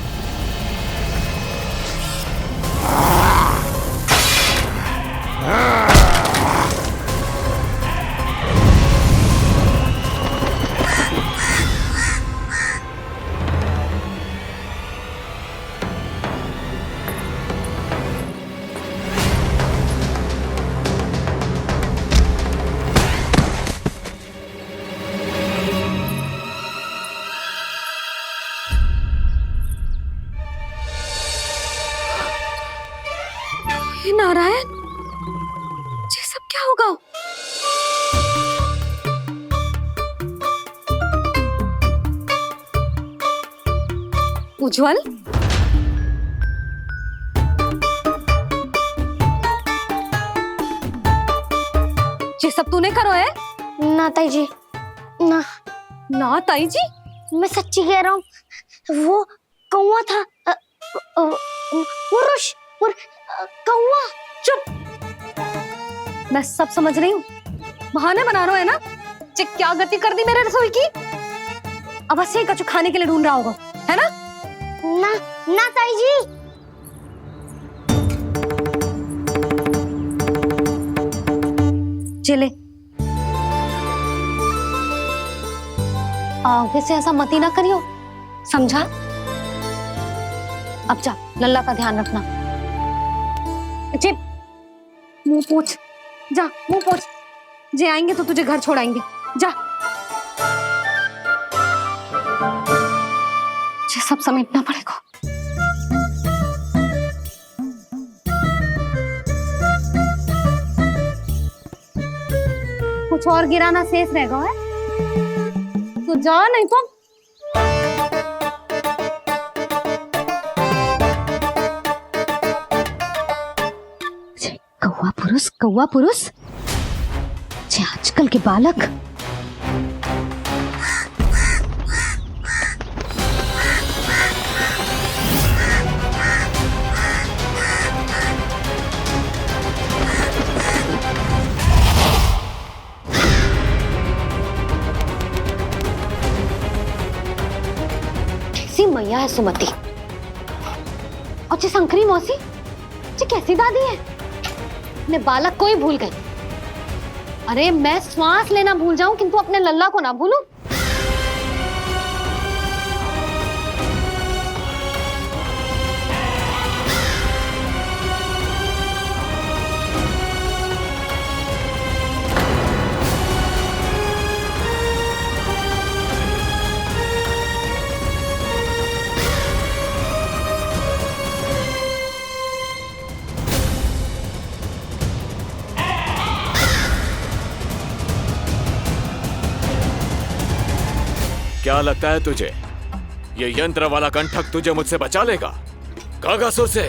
नारायण, ये सब क्या होगा? उज्जवल, ये सब तूने करो है? ना ताई जी, ना ना ताई जी, मैं सच्ची कह रहा हूँ। वो कौवा था, कौवा। चुप। मैं सब समझ रही हूँ, बहाने बना रहे हो है ना? क्या गति कर दी मेरे रसोई की? अब बस यही कछु खाने के लिए ढूंढ रहा होगा, है ना? ना ताई जी। नीचे ले। आगे से ऐसा मती ना करियो, समझा? अब जा, लल्ला का ध्यान रखना। जी, मुंह पोंछ, जा मुंह पोंछ। जे आएंगे तो तुझे घर छोड़ाएंगे, जा। ये सब समेटना पड़ेगा। कुछ और गिराना शेष रहेगा है? तो जा, नहीं तो कौवा पुरुष जे आजकल के बालक। कैसी मैया है सुमति, और जी शंकरी मौसी जी कैसी दादी है। अपने बालक को ही भूल गई। अरे मैं श्वास लेना भूल जाऊं किंतु अपने लल्ला को ना भूलूं। क्या लगता है तुझे ये यंत्र वाला कंठक तुझे मुझसे बचा लेगा? कागासुर से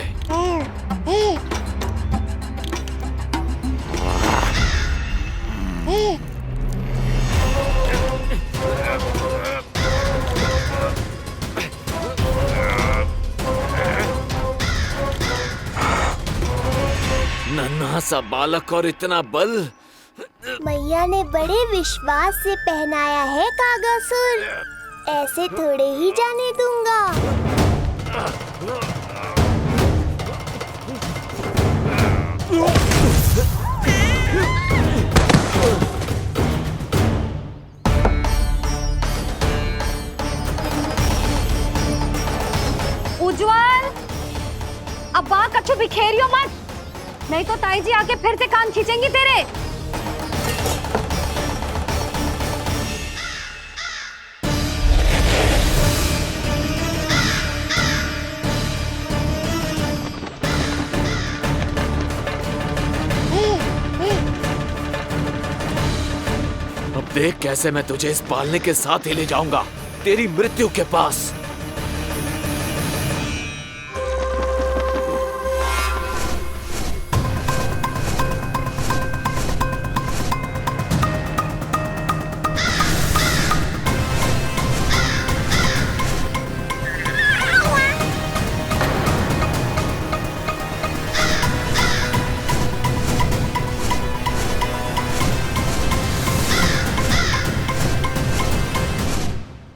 नन्हा सा बालक और इतना बल। मैया ने बड़े विश्वास से पहनाया है कागासुर, ऐसे थोड़े ही जाने दूंगा। उज्जवल, अब बाहर कछु बिखेरियो मत, नहीं तो ताई जी आके फिर से कान खींचेंगी तेरे। अब देख कैसे मैं तुझे इस पालने के साथ ही ले जाऊंगा तेरी मृत्यु के पास।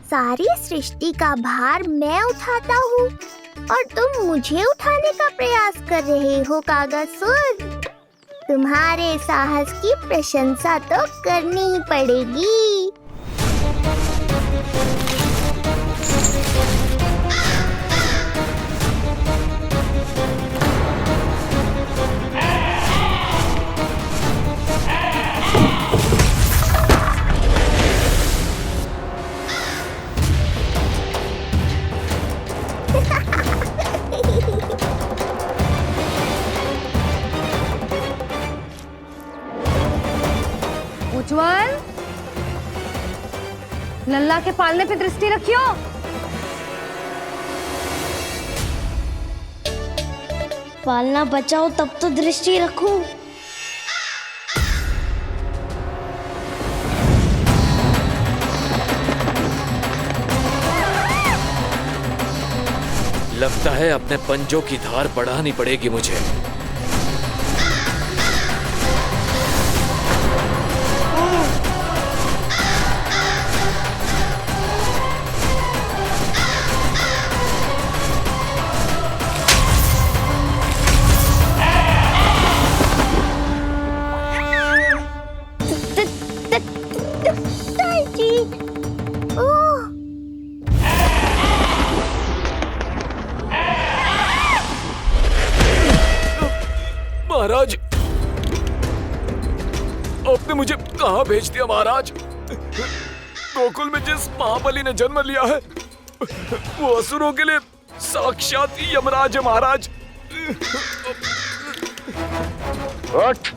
सारी सृष्टि का भार मैं उठाता हूँ और तुम मुझे उठाने का प्रयास कर रहे हो कागासुर। तुम्हारे साहस की प्रशंसा तो करनी ही पड़ेगी। उज्जवल, लल्ला के पालने पे दृष्टि रखियो। पालना बचाओ तब तो दृष्टि रखूं। लगता है अपने पंजों की धार बढ़ानी पड़ेगी मुझे। आपने मुझे कहाँ भेज दिया महाराज? गोकुल में जिस महाबली ने जन्म लिया है वो असुरों के लिए साक्षात यमराज है महाराज। उठ।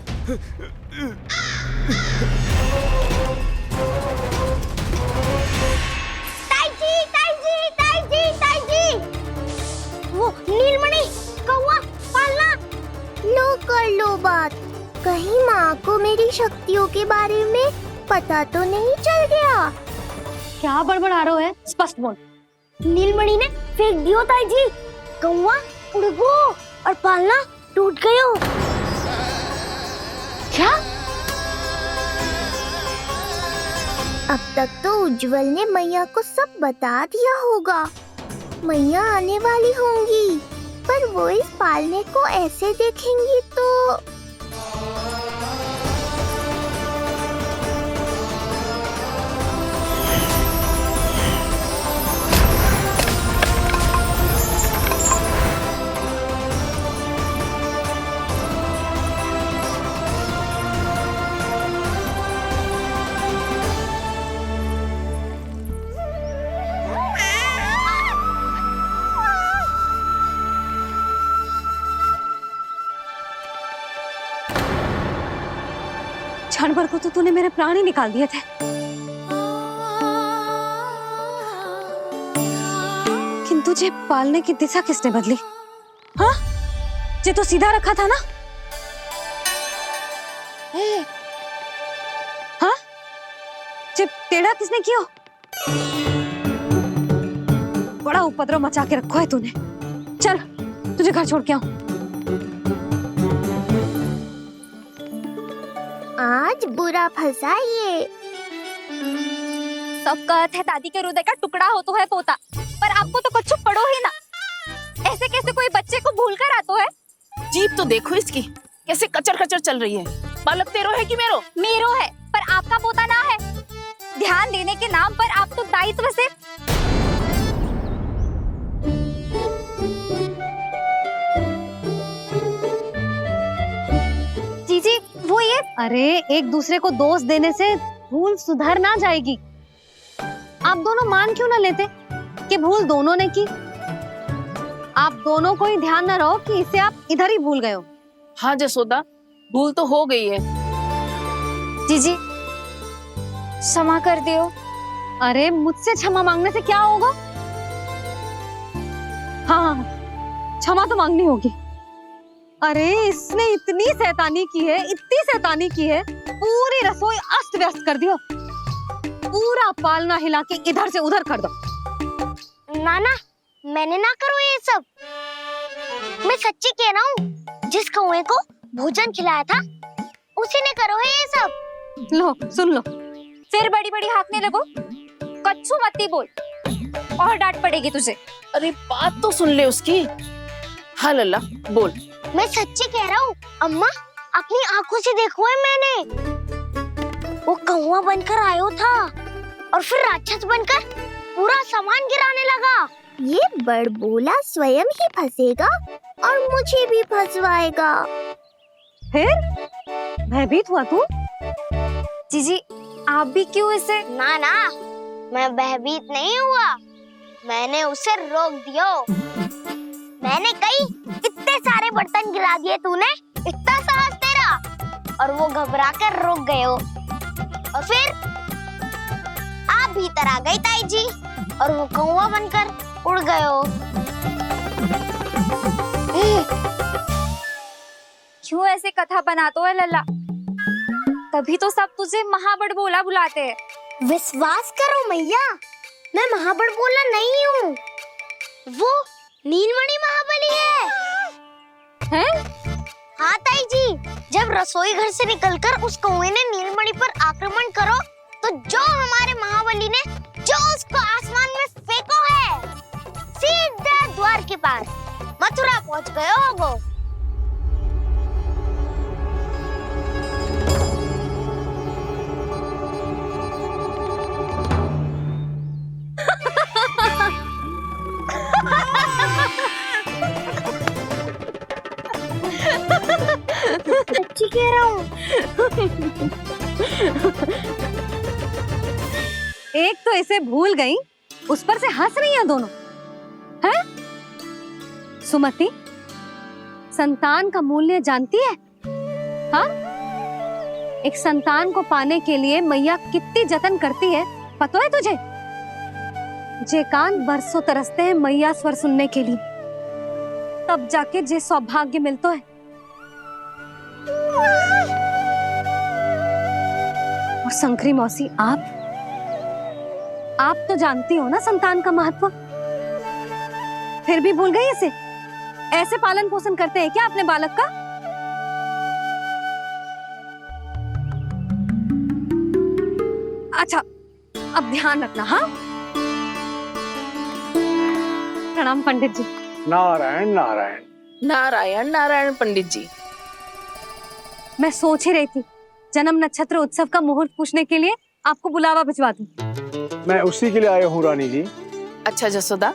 वो नीलमणि, कौवा, पालना। लो कर लो बात। कहीं माँ को मेरी शक्तियों के बारे में पता तो नहीं चल गया? क्या बड़बड़ा रहे हो है? स्पष्ट बोल। नीलमणि ने फेंक दियो ताई जी। कौवा उड़ गयो और पालना टूट गयो। क्या? अब तक तो उज्जवल ने मैया को सब बता दिया होगा। मैया आने वाली होंगी, पर वो इस पालने को ऐसे देखेंगी तो क्षण भर को तो तूने मेरे प्राण ही निकाल दिए थे, किंतु तुझे पालने की दिशा किसने बदली? हाँ, जे तो सीधा रखा था ना? हाँ, जे टेढ़ा किसने किया? बड़ा उपद्रव मचा के रखो है तूने। चल तुझे घर छोड़ के आऊं। आज बुरा फंसा ये। सब कहत है दादी के हृदय का टुकड़ा हो तो है पोता, पर आपको तो कुछ पड़ो ही ना। ऐसे कैसे कोई बच्चे को भूल कर आतो है? जीभ तो देखो इसकी, कैसे कचर कचर चल रही है। बालक तेरो है कि मेरो? मेरो है, पर आपका पोता ना है। ध्यान देने के नाम पर आप तो दायित्व से जीजी वो ये। अरे एक दूसरे को दोष देने से भूल सुधर ना जाएगी। आप दोनों मान क्यों ना लेते कि भूल दोनों ने की? आप दोनों को ही ध्यान न रहो कि इसे आप इधर ही भूल गए हो। हाँ जसोदा, भूल तो हो गई है। जीजी क्षमा कर दियो। अरे मुझसे क्षमा मांगने से क्या होगा? हाँ, क्षमा तो मांगनी होगी। अरे इसने इतनी शैतानी की है, इतनी शैतानी की है, पूरी रसोई अस्त व्यस्त कर दियो। पूरा पालना हिला के इधर से उधर कर दो। नाना, मैंने ना करो ये सब। मैं सच्ची कह रहा हूँ, जिस कौवे को भोजन खिलाया था उसी ने करो है ये सब। लो सुन लो, फिर बड़ी बड़ी हाँकने लगो। कच्छू मत बोल और डांट पड़ेगी तुझे। अरे बात तो सुन ले उसकी। हाँ लल्ला बोल। मैं सच्ची कह रहा हूँ अम्मा, अपनी आंखों से देखो है मैंने। वो कौवा बनकर आयो था और फिर राक्षस बनकर पूरा सामान गिराने लगा। ये बड़बोला स्वयं ही फंसेगा और मुझे भी फंसवाएगा। फिर भयभीत हुआ तू? जीजी आप भी क्यों इसे? ना ना, मैं भयभीत नहीं हुआ, मैंने उसे रोक दिया। मैंने कही इतने सारे बर्तन गिरा दिए तूने, इतना साहस तेरा, और वो घबरा कर रुक गए हो। और फिर आप भीतर आ गई ताई जी और वो कौवा बनकर उड़ गए हो। क्यों ऐसे कथा बनाते है लल्ला? तभी तो सब तुझे महाबड़बोला बुलाते हैं। विश्वास करो मैया, मैं महाबड़बोला नहीं हूँ, वो नीलमणि महाबली है। हैं? हाँ ताई जी, जब रसोई घर से निकलकर उस कौवे ने नीलमणि पर आक्रमण करो तो जो हमारे महाबली ने जो उसको आसमान में फेंको है, सीधा द्वार के पास मथुरा पहुँच गए होगो। सच्ची कह रहा हूँ। एक तो इसे भूल गई, उस पर से हंस रही हैं दोनों, हैं? सुमति, संतान का मूल्य जानती है? हाँ? एक संतान को पाने के लिए मैया कितनी जतन करती है, पता है तुझे? जे कान बरसों तरसते हैं मैया स्वर सुनने के लिए, तब जाके जे सौभाग्य मिलता है। और शंकरी मौसी, आप तो जानती हो ना संतान का महत्व, फिर भी भूल गई इसे? ऐसे पालन पोषण करते हैं क्या अपने बालक का? अच्छा, अब ध्यान रखना। हाँ, प्रणाम पंडित जी। नारायण नारायण नारायण नारायण पंडित जी। मैं सोच ही रही थी जन्म नक्षत्र उत्सव का मुहूर्त पूछने के लिए आपको बुलावा भिजवा दूं। मैं उसी के लिए आया हूँ रानी जी। अच्छा जसोदा,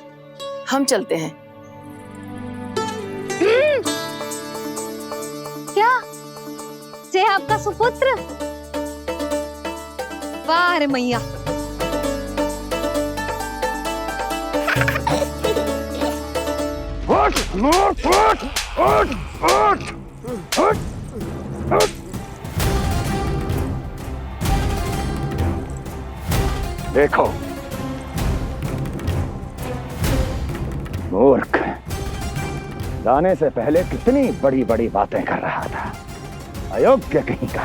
हम चलते हैं। क्या जे आपका सुपुत्र? वाह रे मैया। उठ, उठ, उठ, उठ, उठ, उठ, उठ। देखो मूर्ख, जाने से पहले कितनी बड़ी बड़ी बातें कर रहा था, अयोग्य कहीं का।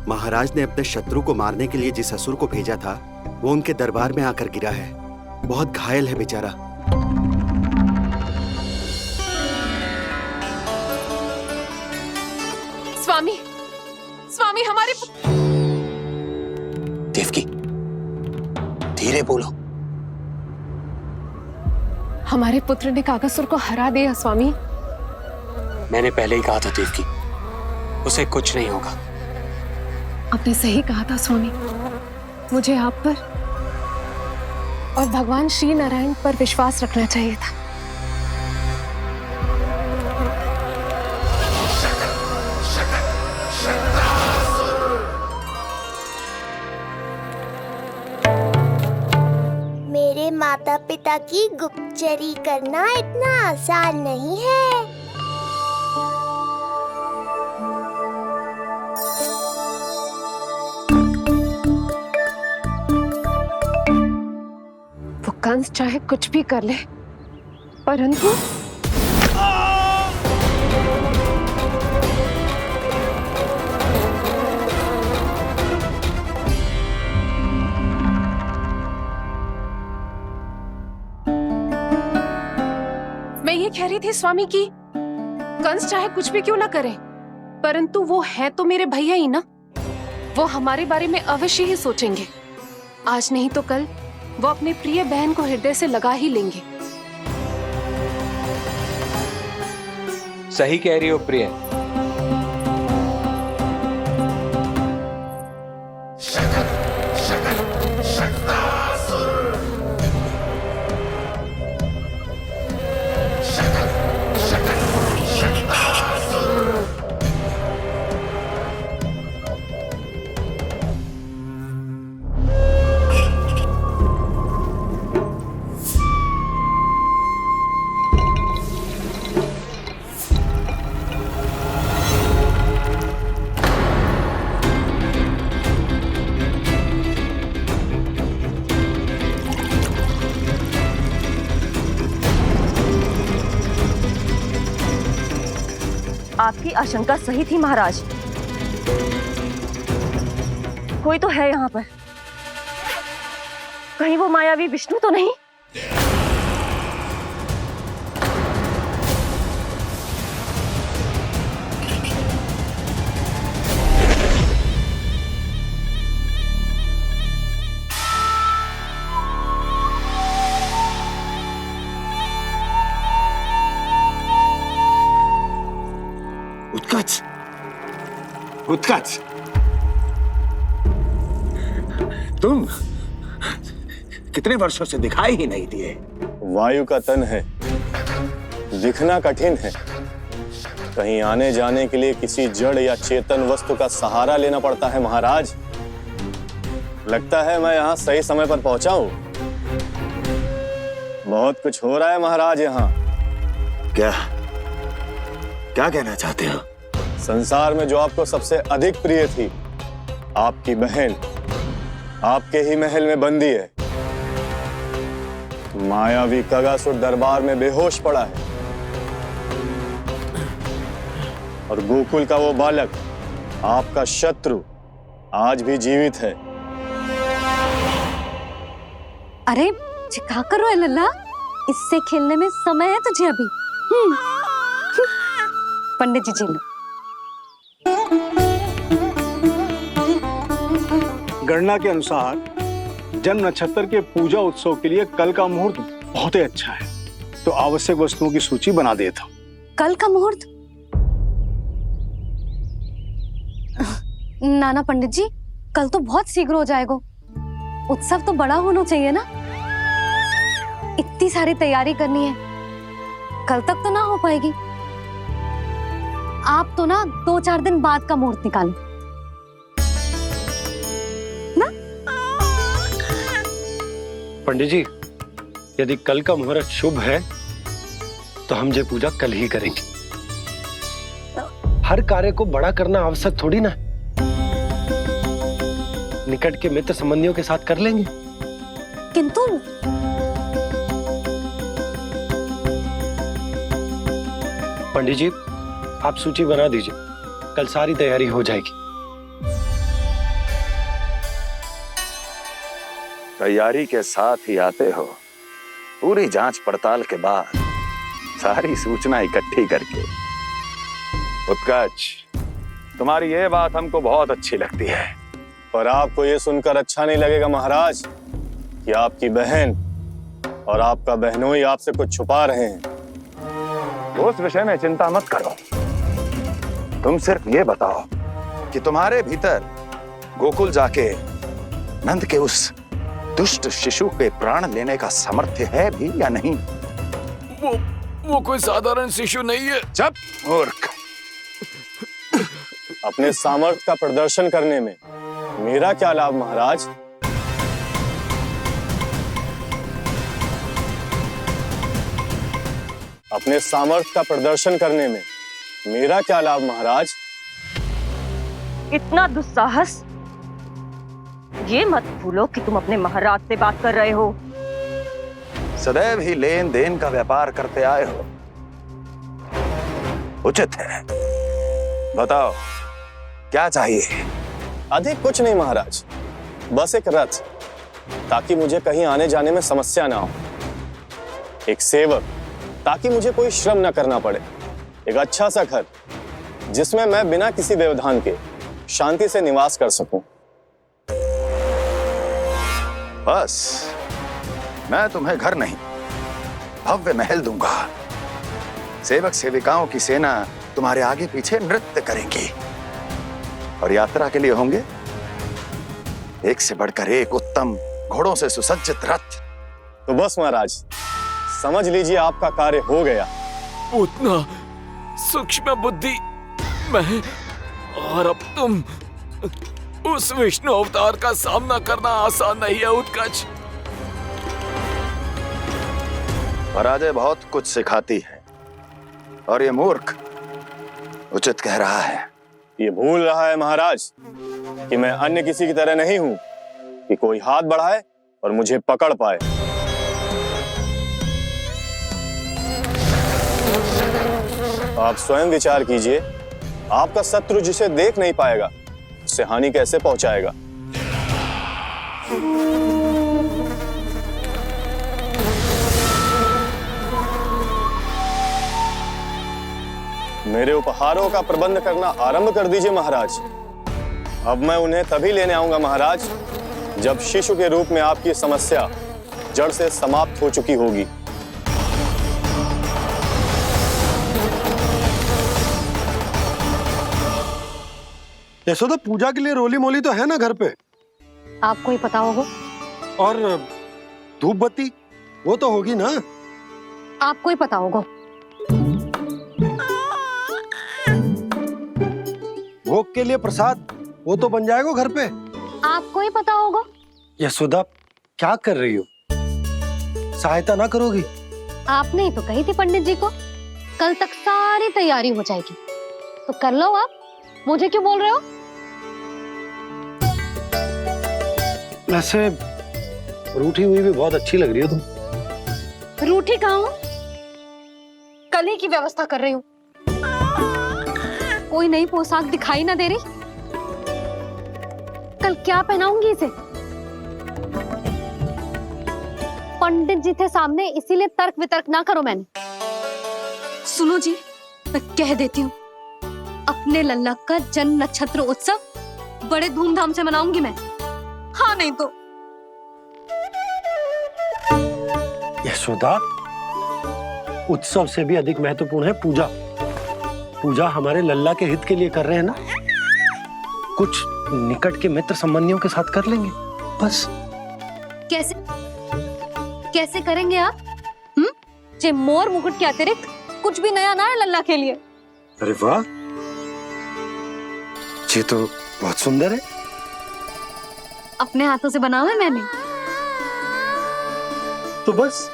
महाराज ने अपने शत्रु को मारने के लिए जिस असुर को भेजा था वो उनके दरबार में आकर गिरा है, बहुत घायल है बेचारा। स्वामी, स्वामी हमारे देवकी, धीरे बोलो। हमारे पुत्र ने काकासुर को हरा दिया स्वामी। मैंने पहले ही कहा था देवकी, उसे कुछ नहीं होगा। आपने सही कहा था स्वामी, मुझे आप पर और भगवान श्री नारायण पर विश्वास रखना चाहिए था। मेरे माता पिता की गुप्तचरी करना इतना आसान नहीं है। वो कंस चाहे कुछ भी कर ले, परंतु मैं ये कह रही थी स्वामी कि कंस चाहे कुछ भी क्यों ना करे, परंतु वो है तो मेरे भैया ही ना। वो हमारे बारे में अवश्य ही सोचेंगे। आज नहीं तो कल वो अपने प्रिय बहन को हृदय से लगा ही लेंगे। सही कह रही हो प्रिय। आपकी आशंका सही थी महाराज, कोई तो है यहाँ पर। कहीं वो मायावी विष्णु तो नहीं? उत्कच, उत्कच, तुम कितने वर्षों से दिखाई ही नहीं दिए। वायु का तन है, दिखना कठिन है, कहीं आने जाने के लिए किसी जड़ या चेतन वस्तु का सहारा लेना पड़ता है महाराज। लगता है मैं यहाँ सही समय पर पहुंचा हूँ। बहुत कुछ हो रहा है महाराज यहाँ। क्या क्या कहना चाहते हो? संसार में जो आपको सबसे अधिक प्रिय थी, आपकी बहन, आपके ही महल में बंदी है। मायावी कगासुर दरबार में बेहोश पड़ा है और गोकुल का वो बालक, आपका शत्रु, आज भी जीवित है। अरे क्या कर रहा है लल्ला? इससे खेलने में समय है तुझे अभी। पंडित जी लो। गणना के अनुसार जन्म नक्षत्र के पूजा उत्सव के लिए कल का मुहूर्त बहुत ही अच्छा है, तो आवश्यक वस्तुओं की सूची बना देता हूँ। कल का मुहूर्त? नाना पंडित जी, कल तो बहुत शीघ्र हो जाएगा। उत्सव तो बड़ा होना चाहिए ना, इतनी सारी तैयारी करनी है, कल तक तो ना हो पाएगी। आप तो ना 2-4 दिन बाद का मुहूर्त निकालो ना। पंडित जी, यदि कल का मुहूर्त शुभ है तो हम ये पूजा कल ही करेंगे। हर कार्य को बड़ा करना आवश्यक थोड़ी ना, निकट के मित्र संबंधियों के साथ कर लेंगे। किंतु पंडित जी, आप सूची बना दीजिए, कल सारी तैयारी हो जाएगी। तैयारी के साथ ही आते हो, पूरी जांच पड़ताल के बाद सारी सूचना इकट्ठी करके। उत्कर्ष, तुम्हारी ये बात हमको बहुत अच्छी लगती है। पर आपको ये सुनकर अच्छा नहीं लगेगा महाराज कि आपकी बहन और आपका बहनोई आपसे कुछ छुपा रहे हैं। उस विषय में चिंता मत करो, तुम सिर्फ ये बताओ कि तुम्हारे भीतर गोकुल जाके नंद के उस दुष्ट शिशु के प्राण लेने का सामर्थ्य है भी या नहीं? वो कोई साधारण शिशु नहीं है। चुप मूर्ख। अपने सामर्थ्य का प्रदर्शन करने में मेरा क्या लाभ महाराज? अपने सामर्थ्य का प्रदर्शन करने में मेरा क्या लाभ महाराज? इतना दुस्साहस? ये मत भूलो कि तुम अपने महाराज से बात कर रहे हो। सदैव ही लेन देन का व्यापार करते आए हो, उचित है। बताओ क्या चाहिए? अधिक कुछ नहीं महाराज, बस एक रथ, ताकि मुझे कहीं आने जाने में समस्या ना हो। एक सेवक, ताकि मुझे कोई श्रम ना करना पड़े। एक अच्छा सा घर, जिसमें मैं बिना किसी व्यवधान के शांति से निवास कर सकूं। बस, मैं तुम्हें घर नहीं, भव्य महल दूंगा। सेवक सेविकाओं की सेना तुम्हारे आगे पीछे नृत्य करेंगी और यात्रा के लिए होंगे एक से बढ़कर एक उत्तम घोड़ों से सुसज्जित रथ। तो बस महाराज, समझ लीजिए आपका कार्य हो गया। उतना सूक्ष्म बुद्धि मैं, और अब तुम, उस विष्णु अवतार का सामना करना आसान नहीं है उत्कर्ष। पराजय बहुत कुछ सिखाती है और ये मूर्ख उचित कह रहा है। ये भूल रहा है महाराज कि मैं अन्य किसी की तरह नहीं हूं कि कोई हाथ बढ़ाए और मुझे पकड़ पाए। आप स्वयं विचार कीजिए, आपका शत्रु जिसे देख नहीं पाएगा उससे हानि कैसे पहुंचाएगा। मेरे उपहारों का प्रबंध करना आरंभ कर दीजिए महाराज। अब मैं उन्हें तभी लेने आऊंगा महाराज, जब शिशु के रूप में आपकी समस्या जड़ से समाप्त हो चुकी होगी। यशोदा, पूजा के लिए रोली मोली तो है ना घर पे? आपको ही पता होगा। और धूप बत्ती वो तो होगी ना? आपको ही पता होगा। भोग के लिए प्रसाद वो तो बन जाएगा घर पे। आपको ही पता होगा। यशोदा क्या कर रही हो? सहायता ना करोगी? आपने ही तो कही थी पंडित जी को कल तक सारी तैयारी हो जाएगी, तो कर लो आप। मुझे क्यों बोल रहे हो? वैसे रूठी हुई भी बहुत अच्छी लग रही हो तुम। रूठी कहाँ हूँ? कल ही की व्यवस्था कर रही हूँ। कोई नई पोशाक दिखाई ना दे रही। कल क्या पहनाऊंगी इसे? पंडित जी थे सामने, इसीलिए तर्क वितर्क ना करो। मैंने सुनो जी, मैं कह देती हूँ, अपने लल्ला का जन्म नक्षत्र उत्सव बड़े धूमधाम से मनाऊंगी मैं। हाँ नहीं तो। यशोदा, उत्सव से भी अधिक महत्वपूर्ण है पूजा। पूजा हमारे लल्ला के हित के लिए कर रहे हैं ना। कुछ निकट के मित्र संबंधियों के साथ कर लेंगे बस। कैसे कैसे करेंगे आप? जे मोर मुकुट के अतिरिक्त कुछ भी नया ना है लल्ला के लिए। अरे वाह, ये तो बहुत सुंदर है। अपने हाथों से बनाया है मैंने। तो बस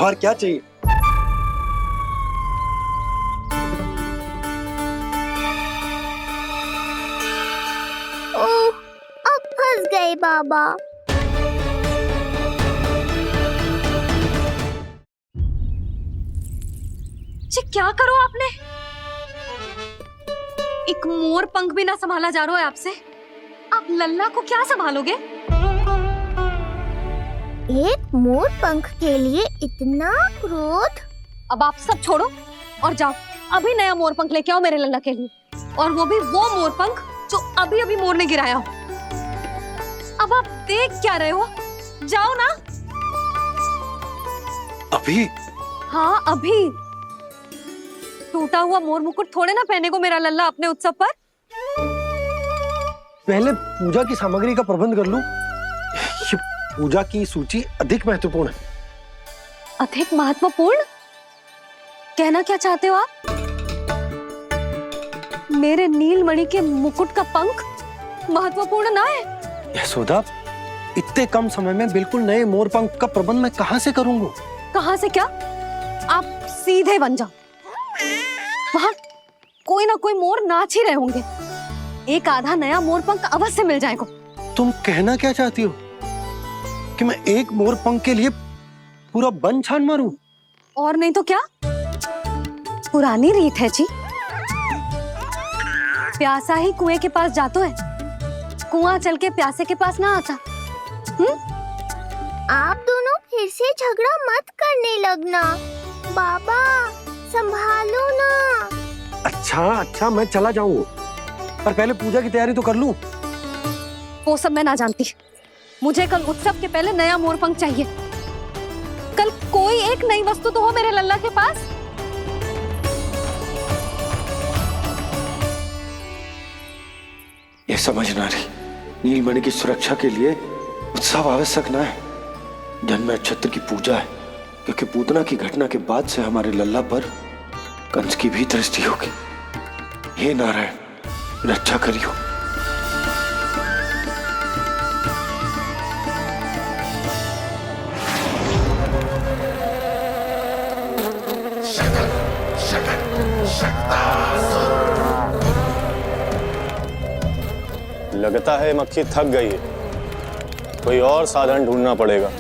और क्या चाहिए? ओह, अब फंस गए बाबा। जी क्या करो आपने? एक मोर पंख भी ना संभाला जा रहा है आपसे। आप लल्ला को क्या संभालोगे? एक मोर पंख के लिए इतना क्रोध? अब आप सब छोड़ो और जाओ, अभी नया मोर पंख लेके आओ मेरे लल्ला के लिए, और वो भी वो मोर पंख जो अभी अभी मोर ने गिराया हो। अब आप देख क्या रहे हो? जाओ ना। अभी? हाँ अभी। टूटा हुआ मोर मुकुट थोड़े ना पहने को मेरा लल्ला अपने उत्सव पर। पहले पूजा की सामग्री का प्रबंध कर लूं। ये पूजा की सूची अधिक महत्वपूर्ण है। अधिक महत्वपूर्ण? कहना क्या चाहते हो आप? मेरे नीलमणि के मुकुट का पंख महत्वपूर्ण ना है? यशोदा, इतने कम समय में बिल्कुल नए मोर पंख का प्रबंध मैं कहां से करूंगा? कहां से क्या? आप सीधे बन जाओ। वहां कोई ना कोई मोर नाच ही रहे होंगे। एक आधा नया मोर पंख अवश्य मिल जाएगा। तुम कहना क्या चाहती हो कि मैं एक मोर पंख के लिए पूरा वन छान मारूं? और नहीं तो क्या, पुरानी रीत है जी। प्यासा ही कुएं के पास जातो है, कुआं चल के प्यासे के पास ना आता। आप दोनों फिर से झगड़ा मत करने लगना। बाबा संभालो ना। अच्छा मैं चला जाऊंगा, पर पहले पूजा की तैयारी तो कर लूं। वो सब मैं ना जानती। मुझे कल उत्सव के पहले नया मोर पंख चाहिए। कल कोई एक नई वस्तु तो हो मेरे लल्ला के पास। ये समझ ना रही, नीलमणि की सुरक्षा के लिए उत्सव आवश्यक ना है। जन्म नक्षत्र की पूजा है, क्योंकि पूतना की घटना के बाद से हमारे लल्ला पर कंस की भी दृष्टि होगी। हे नारायण, रक्षा करियो। लगता है मक्खी थक गई है, कोई और साधन ढूंढना पड़ेगा।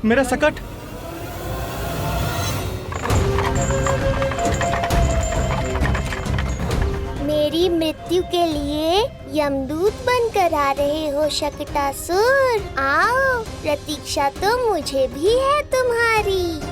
मेरा सकट। मेरी मृत्यु के लिए यमदूत बनकर आ रहे हो शकटासुर? आओ, प्रतीक्षा तो मुझे भी है तुम्हारी।